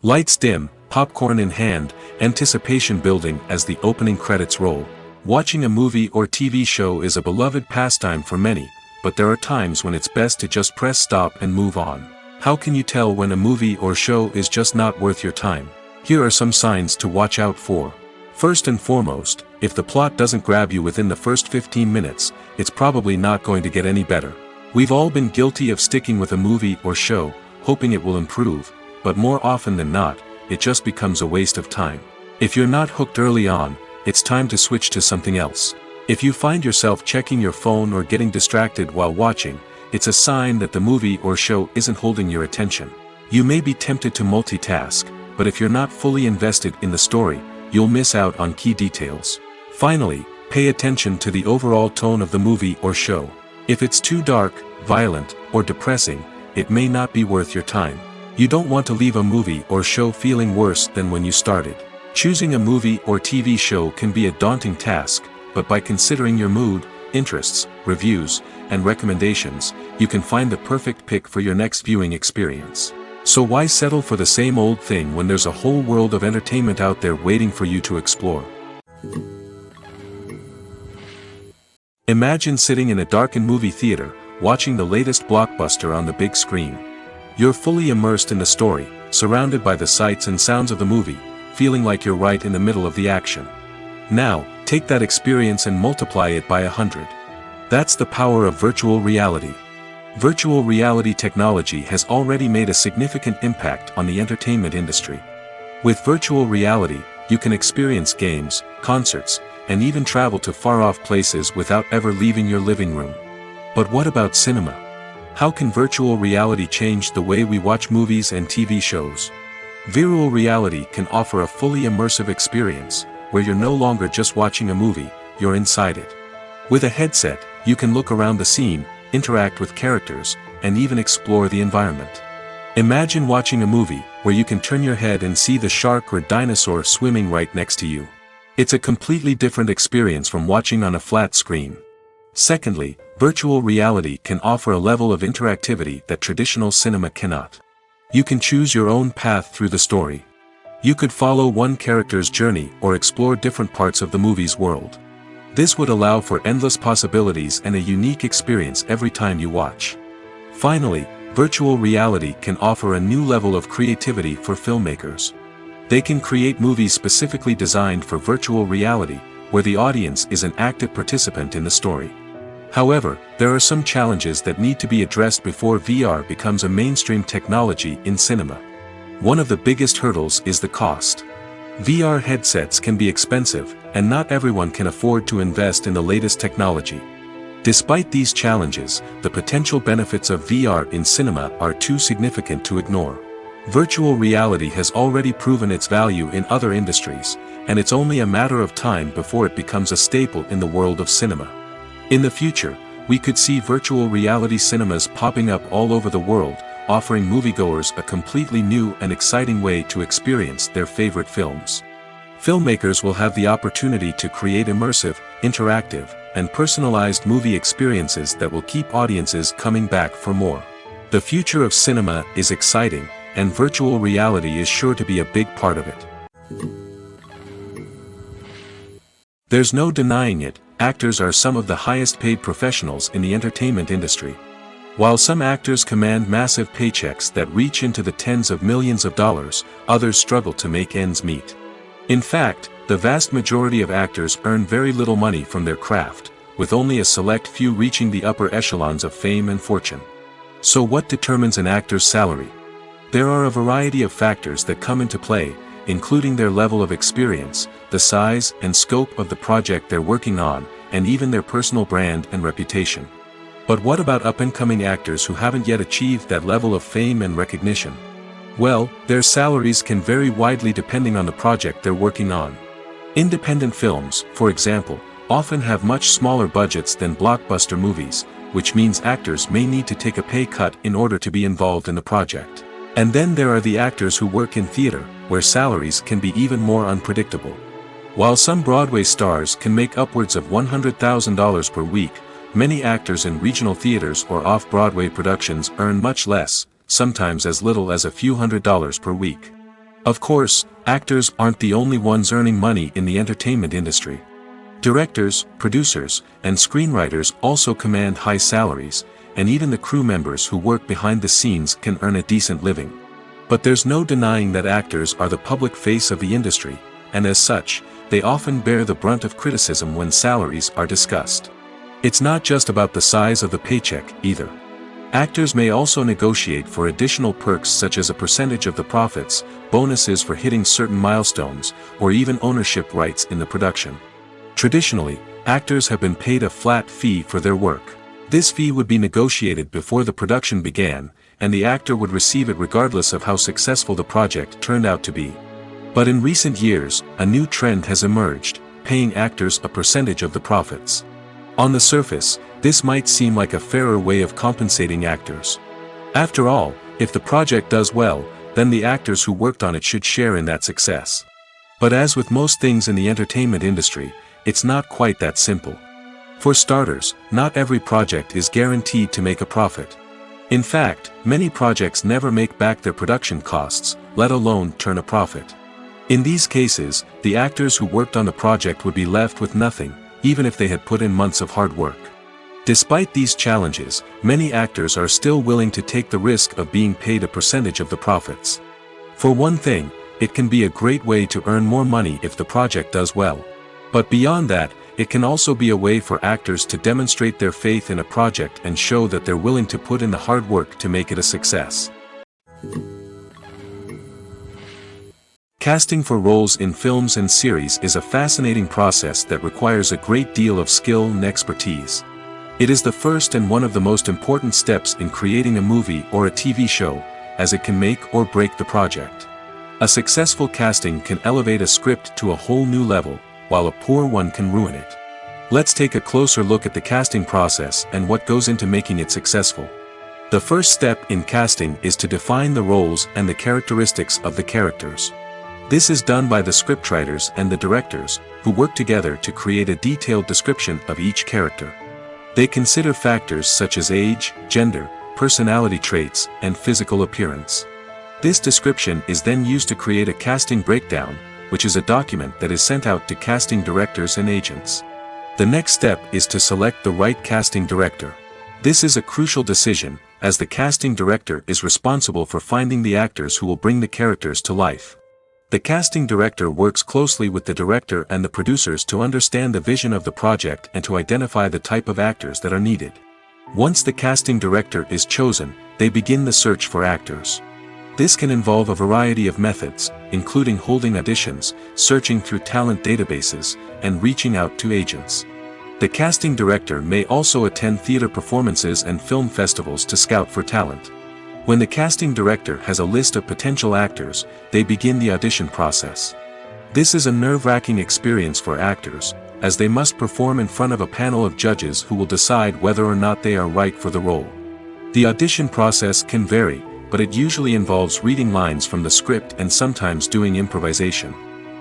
Lights dim, popcorn in hand, anticipation building as the opening credits roll. Watching a movie or TV show is a beloved pastime for many, but there are times when it's best to just press stop and move on. How can you tell when a movie or show is just not worth your time? Here are some signs to watch out for. First and foremost, if the plot doesn't grab you within the first 15 minutes, it's probably not going to get any better. We've all been guilty of sticking with a movie or show, hoping it will improve, but more often than not, it just becomes a waste of time. If you're not hooked early on, it's time to switch to something else. If you find yourself checking your phone or getting distracted while watching, it's a sign that the movie or show isn't holding your attention. You may be tempted to multitask, but if you're not fully invested in the story, you'll miss out on key details. Finally, pay attention to the overall tone of the movie or show. If it's too dark, violent, or depressing, it may not be worth your time. You don't want to leave a movie or show feeling worse than when you started. Choosing a movie or TV show can be a daunting task, but by considering your mood, interests, reviews, and recommendations, you can find the perfect pick for your next viewing experience. So why settle for the same old thing when there's a whole world of entertainment out there waiting for you to explore? Imagine sitting in a darkened movie theater, watching the latest blockbuster on the big screen. You're fully immersed in the story, surrounded by the sights and sounds of the movie, feeling like you're right in the middle of the action. Now, take that experience and multiply it by 100. That's the power of virtual reality. Virtual reality technology has already made a significant impact on the entertainment industry. With virtual reality, you can experience games, concerts, and even travel to far-off places without ever leaving your living room. But what about cinema? How can virtual reality change the way we watch movies and TV shows? Virtual reality can offer a fully immersive experience, where you're no longer just watching a movie, you're inside it. With a headset, you can look around the scene, interact with characters, and even explore the environment. Imagine watching a movie, where you can turn your head and see the shark or dinosaur swimming right next to you. It's a completely different experience from watching on a flat screen. Secondly, virtual reality can offer a level of interactivity that traditional cinema cannot. You can choose your own path through the story. You could follow one character's journey or explore different parts of the movie's world. This would allow for endless possibilities and a unique experience every time you watch. Finally, virtual reality can offer a new level of creativity for filmmakers. They can create movies specifically designed for virtual reality, where the audience is an active participant in the story. However, there are some challenges that need to be addressed before VR becomes a mainstream technology in cinema. One of the biggest hurdles is the cost. VR headsets can be expensive, and not everyone can afford to invest in the latest technology. Despite these challenges, the potential benefits of VR in cinema are too significant to ignore. Virtual reality has already proven its value in other industries, and it's only a matter of time before it becomes a staple in the world of cinema. In the future, we could see virtual reality cinemas popping up all over the world, offering moviegoers a completely new and exciting way to experience their favorite films. Filmmakers will have the opportunity to create immersive, interactive, and personalized movie experiences that will keep audiences coming back for more. The future of cinema is exciting, and virtual reality is sure to be a big part of it. There's no denying it, actors are some of the highest paid professionals in the entertainment industry. While some actors command massive paychecks that reach into the tens of millions of dollars, others struggle to make ends meet. In fact, the vast majority of actors earn very little money from their craft, with only a select few reaching the upper echelons of fame and fortune. So what determines an actor's salary? There are a variety of factors that come into play, including their level of experience, the size and scope of the project they're working on, and even their personal brand and reputation. But what about up-and-coming actors who haven't yet achieved that level of fame and recognition? Well, their salaries can vary widely depending on the project they're working on. Independent films, for example, often have much smaller budgets than blockbuster movies, which means actors may need to take a pay cut in order to be involved in the project. And then there are the actors who work in theater, where salaries can be even more unpredictable. While some Broadway stars can make upwards of $100,000 per week, many actors in regional theaters or off-Broadway productions earn much less, sometimes as little as a few $100s per week. Of course, actors aren't the only ones earning money in the entertainment industry. Directors, producers, and screenwriters also command high salaries, and even the crew members who work behind the scenes can earn a decent living. But there's no denying that actors are the public face of the industry, and as such, they often bear the brunt of criticism when salaries are discussed. It's not just about the size of the paycheck, either. Actors may also negotiate for additional perks such as a percentage of the profits, bonuses for hitting certain milestones, or even ownership rights in the production. Traditionally, actors have been paid a flat fee for their work. This fee would be negotiated before the production began, and the actor would receive it regardless of how successful the project turned out to be. But in recent years, a new trend has emerged, paying actors a percentage of the profits. On the surface, this might seem like a fairer way of compensating actors. After all, if the project does well, then the actors who worked on it should share in that success. But as with most things in the entertainment industry, it's not quite that simple. For starters, not every project is guaranteed to make a profit. In fact, many projects never make back their production costs, let alone turn a profit. In these cases, the actors who worked on the project would be left with nothing, even if they had put in months of hard work. Despite these challenges, many actors are still willing to take the risk of being paid a percentage of the profits. For one thing, it can be a great way to earn more money if the project does well. But beyond that, it can also be a way for actors to demonstrate their faith in a project and show that they're willing to put in the hard work to make it a success. Casting for roles in films and series is a fascinating process that requires a great deal of skill and expertise. It is the first and one of the most important steps in creating a movie or a TV show, as it can make or break the project. A successful casting can elevate a script to a whole new level, while a poor one can ruin it. Let's take a closer look at the casting process and what goes into making it successful. The first step in casting is to define the roles and the characteristics of the characters. This is done by the scriptwriters and the directors, who work together to create a detailed description of each character. They consider factors such as age, gender, personality traits, and physical appearance. This description is then used to create a casting breakdown, which is a document that is sent out to casting directors and agents. The next step is to select the right casting director. This is a crucial decision, as the casting director is responsible for finding the actors who will bring the characters to life. The casting director works closely with the director and the producers to understand the vision of the project and to identify the type of actors that are needed. Once the casting director is chosen, they begin the search for actors. This can involve a variety of methods, including holding auditions, searching through talent databases, and reaching out to agents. The casting director may also attend theater performances and film festivals to scout for talent. When the casting director has a list of potential actors, they begin the audition process. This is a nerve-wracking experience for actors, as they must perform in front of a panel of judges who will decide whether or not they are right for the role. The audition process can vary, but it usually involves reading lines from the script and sometimes doing improvisation.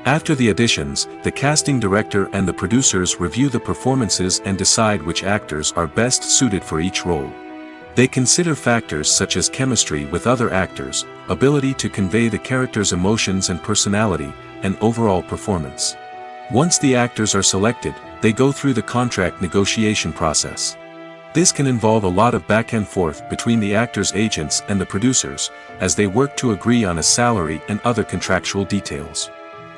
After the auditions, the casting director and the producers review the performances and decide which actors are best suited for each role. They consider factors such as chemistry with other actors, ability to convey the character's emotions and personality, and overall performance. Once the actors are selected, they go through the contract negotiation process. This can involve a lot of back and forth between the actors' agents and the producers, as they work to agree on a salary and other contractual details.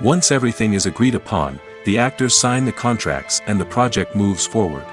Once everything is agreed upon, the actors sign the contracts and the project moves forward.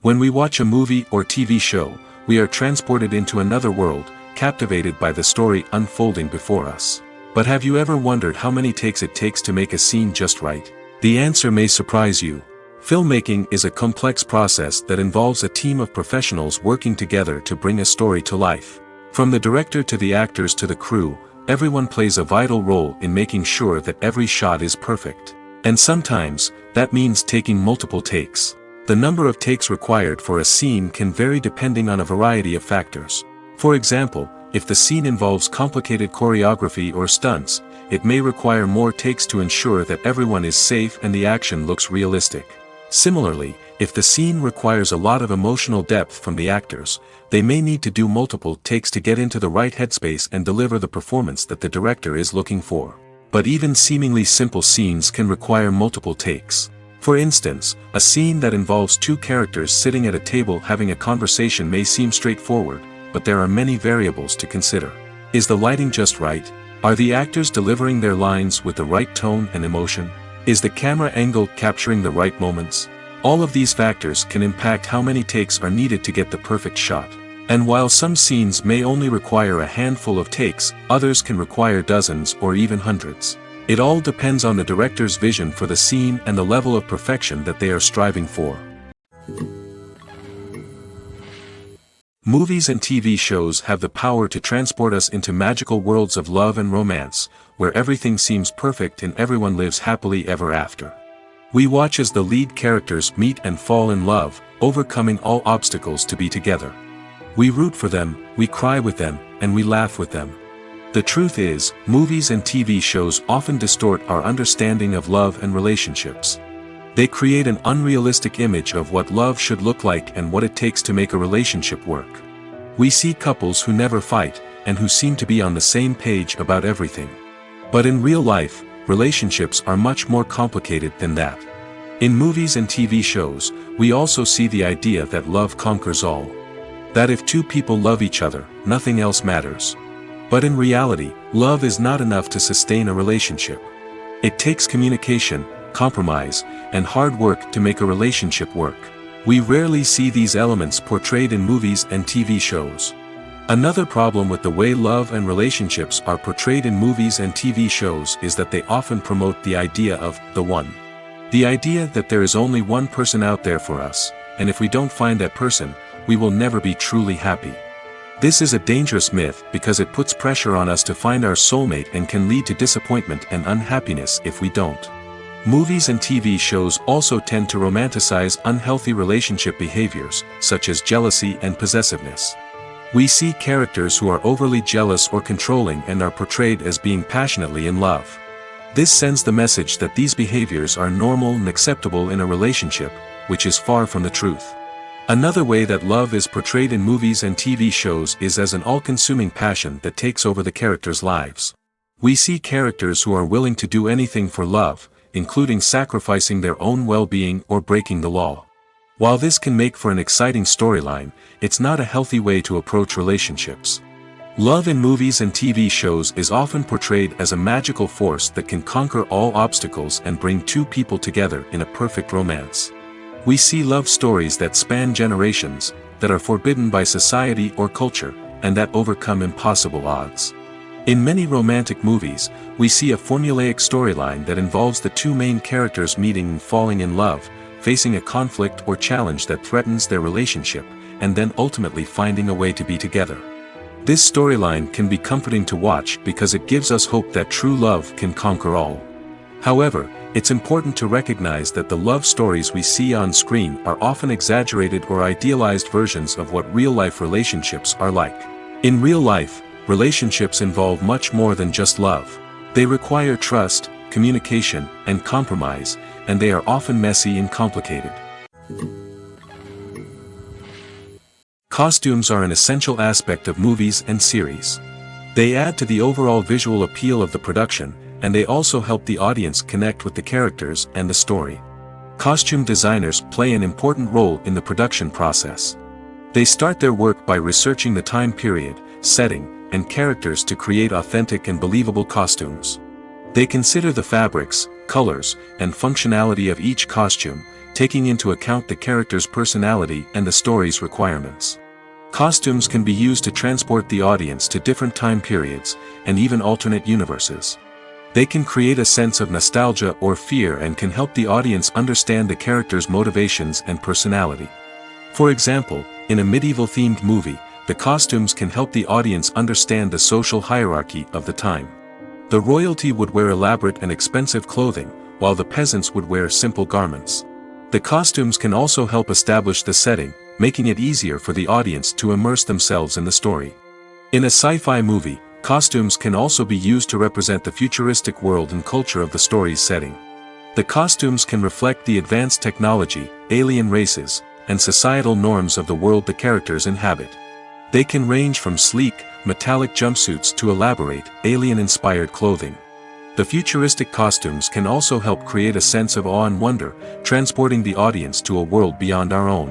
When we watch a movie or TV show, we are transported into another world, captivated by the story unfolding before us. But have you ever wondered how many takes it takes to make a scene just right? The answer may surprise you. Filmmaking is a complex process that involves a team of professionals working together to bring a story to life. From the director to the actors to the crew, everyone plays a vital role in making sure that every shot is perfect. And sometimes, that means taking multiple takes. The number of takes required for a scene can vary depending on a variety of factors. For example, if the scene involves complicated choreography or stunts, it may require more takes to ensure that everyone is safe and the action looks realistic. Similarly, if the scene requires a lot of emotional depth from the actors, they may need to do multiple takes to get into the right headspace and deliver the performance that the director is looking for. But even seemingly simple scenes can require multiple takes. For instance, a scene that involves two characters sitting at a table having a conversation may seem straightforward, but there are many variables to consider. Is the lighting just right? Are the actors delivering their lines with the right tone and emotion? Is the camera angle capturing the right moments? All of these factors can impact how many takes are needed to get the perfect shot. And while some scenes may only require a handful of takes, others can require dozens or even hundreds. It all depends on the director's vision for the scene and the level of perfection that they are striving for. Movies and TV shows have the power to transport us into magical worlds of love and romance, where everything seems perfect and everyone lives happily ever after. We watch as the lead characters meet and fall in love, overcoming all obstacles to be together. We root for them, we cry with them, and we laugh with them. The truth is, movies and TV shows often distort our understanding of love and relationships. They create an unrealistic image of what love should look like and what it takes to make a relationship work. We see couples who never fight, and who seem to be on the same page about everything. But in real life, relationships are much more complicated than that. In movies and TV shows, we also see the idea that love conquers all. That if two people love each other, nothing else matters. But in reality, love is not enough to sustain a relationship. It takes communication, compromise, and hard work to make a relationship work. We rarely see these elements portrayed in movies and TV shows. Another problem with the way love and relationships are portrayed in movies and TV shows is that they often promote the idea of the one. The idea that there is only one person out there for us, and if we don't find that person, we will never be truly happy. This is a dangerous myth because it puts pressure on us to find our soulmate and can lead to disappointment and unhappiness if we don't. Movies and TV shows also tend to romanticize unhealthy relationship behaviors, such as jealousy and possessiveness. We see characters who are overly jealous or controlling and are portrayed as being passionately in love. This sends the message that these behaviors are normal and acceptable in a relationship, which is far from the truth. Another way that love is portrayed in movies and TV shows is as an all-consuming passion that takes over the characters' lives. We see characters who are willing to do anything for love, including sacrificing their own well-being or breaking the law. While this can make for an exciting storyline, it's not a healthy way to approach relationships. Love in movies and TV shows is often portrayed as a magical force that can conquer all obstacles and bring two people together in a perfect romance. We see love stories that span generations, that are forbidden by society or culture, and that overcome impossible odds. In many romantic movies, we see a formulaic storyline that involves the two main characters meeting and falling in love, facing a conflict or challenge that threatens their relationship, and then ultimately finding a way to be together. This storyline can be comforting to watch because it gives us hope that true love can conquer all. However, it's important to recognize that the love stories we see on screen are often exaggerated or idealized versions of what real-life relationships are like. In real life, relationships involve much more than just love. They require trust, communication, and compromise, and they are often messy and complicated. Costumes are an essential aspect of movies and series. They add to the overall visual appeal of the production, and they also help the audience connect with the characters and the story. Costume designers play an important role in the production process. They start their work by researching the time period, setting, and characters to create authentic and believable costumes. They consider the fabrics, colors, and functionality of each costume, taking into account the character's personality and the story's requirements. Costumes can be used to transport the audience to different time periods, and even alternate universes. They can create a sense of nostalgia or fear and can help the audience understand the character's motivations and personality. For example, in a medieval-themed movie, the costumes can help the audience understand the social hierarchy of the time. The royalty would wear elaborate and expensive clothing, while the peasants would wear simple garments. The costumes can also help establish the setting, making it easier for the audience to immerse themselves in the story. In a sci-fi movie, costumes can also be used to represent the futuristic world and culture of the story's setting. The costumes can reflect the advanced technology, alien races, and societal norms of the world the characters inhabit. They can range from sleek, metallic jumpsuits to elaborate, alien-inspired clothing. The futuristic costumes can also help create a sense of awe and wonder, transporting the audience to a world beyond our own.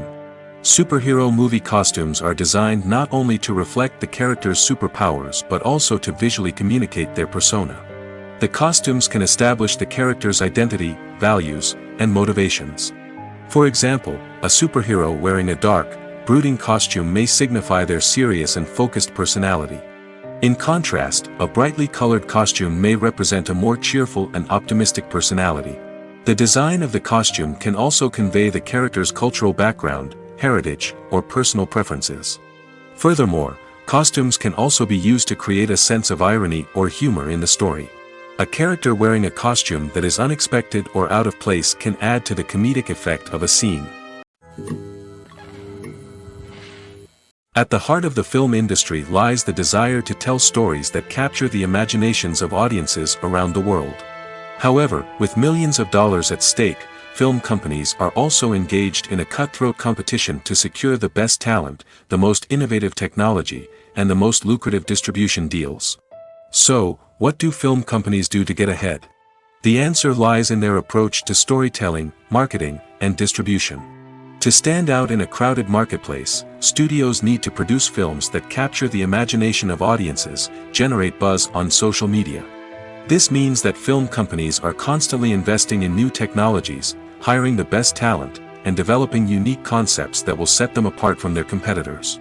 Superhero movie costumes are designed not only to reflect the character's superpowers but also to visually communicate their persona. The costumes can establish the character's identity, values, and motivations. For example, a superhero wearing a dark, brooding costume may signify their serious and focused personality. In contrast, a brightly colored costume may represent a more cheerful and optimistic personality. The design of the costume can also convey the character's cultural background, heritage, or personal preferences. Furthermore, costumes can also be used to create a sense of irony or humor in the story. A character wearing a costume that is unexpected or out of place can add to the comedic effect of a scene. At the heart of the film industry lies the desire to tell stories that capture the imaginations of audiences around the world. However, with millions of dollars at stake, film companies are also engaged in a cutthroat competition to secure the best talent, the most innovative technology, and the most lucrative distribution deals. So, what do film companies do to get ahead? The answer lies in their approach to storytelling, marketing, and distribution. To stand out in a crowded marketplace, studios need to produce films that capture the imagination of audiences, generate buzz on social media. This means that film companies are constantly investing in new technologies, hiring the best talent, and developing unique concepts that will set them apart from their competitors.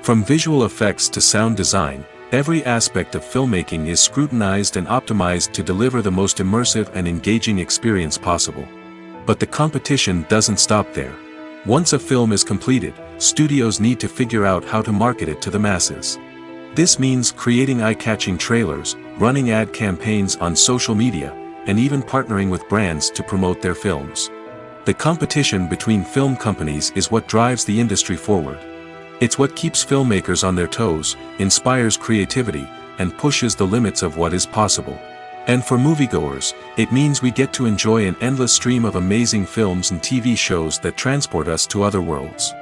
From visual effects to sound design, every aspect of filmmaking is scrutinized and optimized to deliver the most immersive and engaging experience possible. But the competition doesn't stop there. Once a film is completed, studios need to figure out how to market it to the masses. This means creating eye-catching trailers, running ad campaigns on social media, and even partnering with brands to promote their films. The competition between film companies is what drives the industry forward. It's what keeps filmmakers on their toes, inspires creativity, and pushes the limits of what is possible. And for moviegoers, it means we get to enjoy an endless stream of amazing films and TV shows that transport us to other worlds.